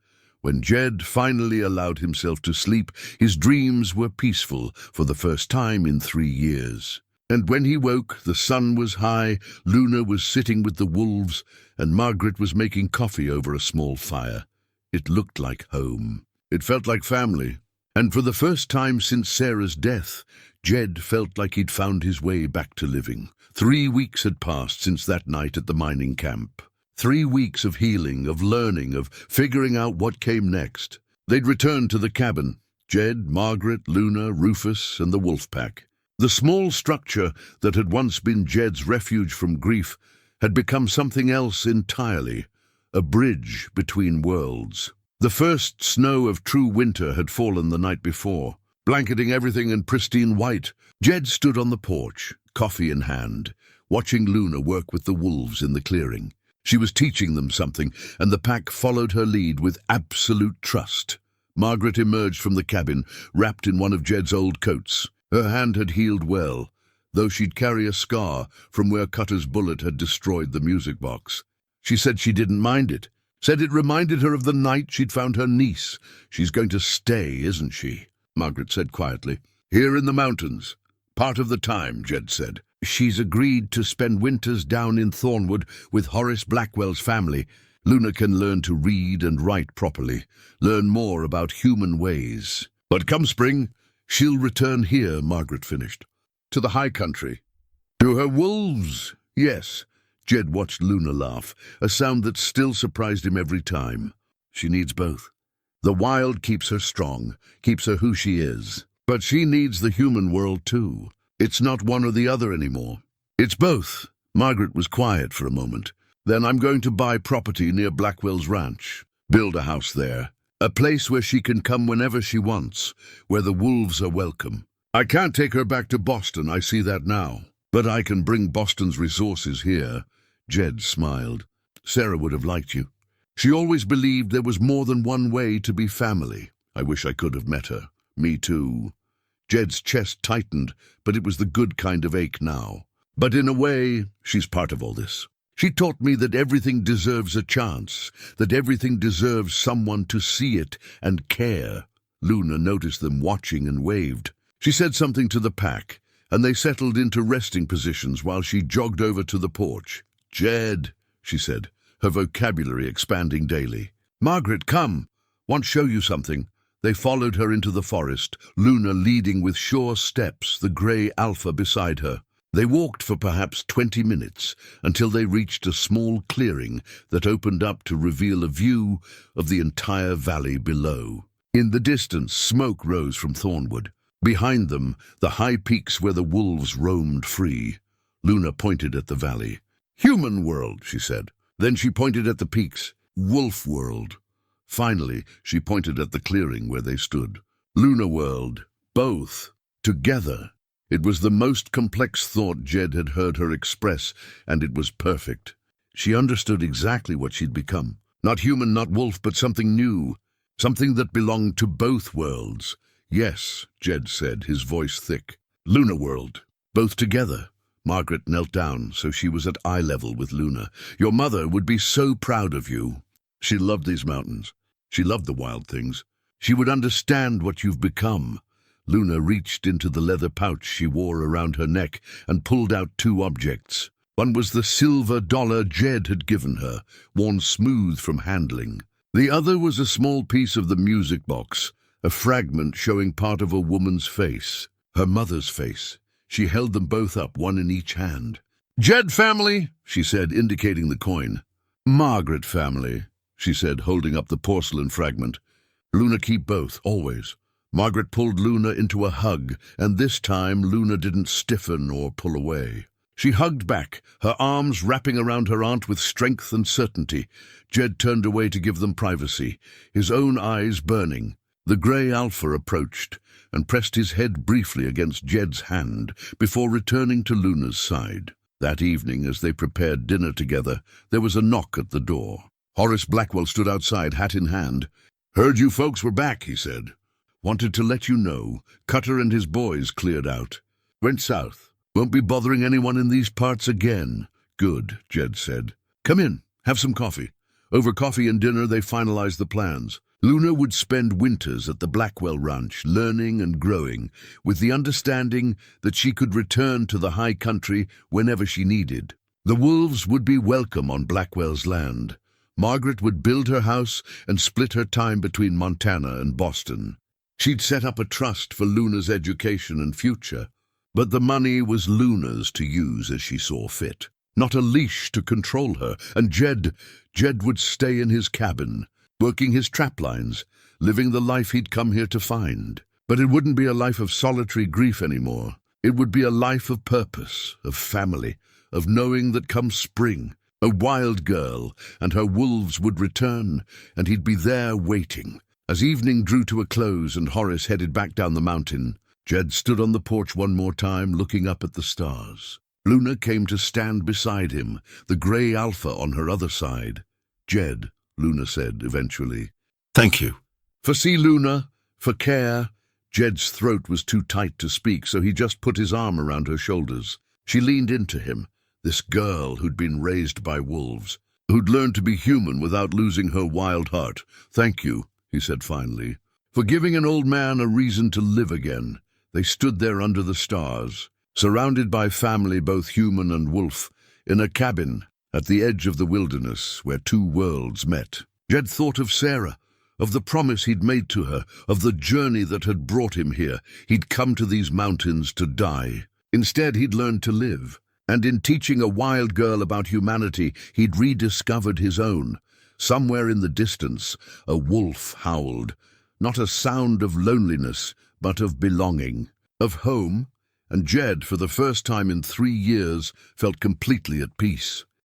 When Jed finally allowed himself to sleep, his dreams were peaceful for the first time in 3 years. And when he woke, the sun was high, Luna was sitting with the wolves, and Margaret was making coffee over a small fire. It looked like home. It felt like family. And for the first time since Sarah's death, Jed felt like he'd found his way back to living. 3 weeks had passed since that night at the mining camp. 3 weeks of healing, of learning, of figuring out what came next. They'd returned to the cabin. Jed, Margaret, Luna, Rufus, and the wolf pack. The small structure that had once been Jed's refuge from grief had become something else entirely, a bridge between worlds. The first snow of true winter had fallen the night before, blanketing everything in pristine white. Jed stood on the porch, coffee in hand, watching Luna work with the wolves in the clearing. She was teaching them something, and the pack followed her lead with absolute trust. Margaret emerged from the cabin, wrapped in one of Jed's old coats. Her hand had healed well. though she'd carry a scar from where Cutter's bullet had destroyed the music box. She said she didn't mind it, said it reminded her of the night she'd found her niece. She's going to stay, isn't she? Margaret said quietly. Here in the mountains. Part of the time, Jed said. She's agreed to spend winters down in Thornwood with Horace Blackwell's family. Luna can learn to read and write properly, learn more about human ways. But come spring, she'll return here, Margaret finished. To the high country. To her wolves, yes. Jed watched Luna laugh, a sound that still surprised him every time. She needs both. The wild keeps her strong, keeps her who she is. But she needs the human world too. It's not one or the other anymore. It's both. Margaret was quiet for a moment. Then I'm going to buy property near Blackwell's ranch. Build a house there. A place where she can come whenever she wants, where the wolves are welcome. I can't take her back to Boston, I see that now. But I can bring Boston's resources here. Jed smiled. Sarah would have liked you. She always believed there was more than one way to be family. I wish I could have met her. Me too. Jed's chest tightened, but it was the good kind of ache now. But in a way, she's part of all this. She taught me that everything deserves a chance, that everything deserves someone to see it and care. Luna noticed them watching and waved. She said something to the pack, and they settled into resting positions while she jogged over to the porch. Jed, she said, her vocabulary expanding daily. Margaret, come. Want to show you something. They followed her into the forest, Luna leading with sure steps, the grey alpha beside her. They walked for perhaps 20 minutes until they reached a small clearing that opened up to reveal a view of the entire valley below. In the distance, smoke rose from Thornwood. Behind them, the high peaks where the wolves roamed free. Luna pointed at the valley. Human world, she said. Then she pointed at the peaks. Wolf world. Finally, she pointed at the clearing where they stood. Luna world. Both. Together. It was the most complex thought Jed had heard her express, and it was perfect. She understood exactly what she'd become. Not human, not wolf, but something new. Something that belonged to both worlds. Yes, Jed said, his voice thick. Luna world. Both together. Margaret knelt down, so she was at eye level with Luna. Your mother would be so proud of you. She loved these mountains. She loved the wild things. She would understand what you've become. Luna reached into the leather pouch she wore around her neck and pulled out two objects. One was the silver dollar Jed had given her, worn smooth from handling. The other was a small piece of the music box, a fragment showing part of a woman's face, her mother's face. She held them both up, one in each hand. Jed family, she said, indicating the coin. Margaret family, she said, holding up the porcelain fragment. Luna keep both, always. Margaret pulled Luna into a hug, and this time Luna didn't stiffen or pull away. She hugged back, her arms wrapping around her aunt with strength and certainty. Jed turned away to give them privacy, his own eyes burning. The grey alpha approached and pressed his head briefly against Jed's hand before returning to Luna's side. That evening, as they prepared dinner together, there was a knock at the door. Horace Blackwell stood outside, hat in hand. Heard you folks were back, he said. Wanted to let you know, Cutter and his boys cleared out. Went south. Won't be bothering anyone in these parts again. Good, Jed said. Come in, have some coffee. Over coffee and dinner they finalized the plans. Luna would spend winters at the Blackwell Ranch, learning and growing, with the understanding that she could return to the high country whenever she needed. The wolves would be welcome on Blackwell's land. Margaret would build her house and split her time between Montana and Boston. She'd set up a trust for Luna's education and future, but the money was Luna's to use as she saw fit. Not a leash to control her, and Jed would stay in his cabin, working his trap lines, living the life he'd come here to find. But it wouldn't be a life of solitary grief anymore. It would be a life of purpose, of family, of knowing that come spring, a wild girl and her wolves would return, and he'd be there waiting. As evening drew to a close and Horace headed back down the mountain, Jed stood on the porch one more time, looking up at the stars. Luna came to stand beside him, the grey alpha on her other side. Jed, Luna said eventually. Thank you. For see Luna, for care, Jed's throat was too tight to speak, so he just put his arm around her shoulders. She leaned into him, this girl who'd been raised by wolves, who'd learned to be human without losing her wild heart. "Thank you," he said finally, "for giving an old man a reason to live again." They stood there under the stars, surrounded by family, both human and wolf, in a cabin at the edge of the wilderness where two worlds met. Jed thought of Sarah, of the promise he'd made to her, of the journey that had brought him here. He'd come to these mountains to die. Instead, he'd learned to live. And in teaching a wild girl about humanity, he'd rediscovered his own. Somewhere in the distance, a wolf howled, not a sound of loneliness, but of belonging, of home, and Jed, for the first time in 3 years, felt completely at peace.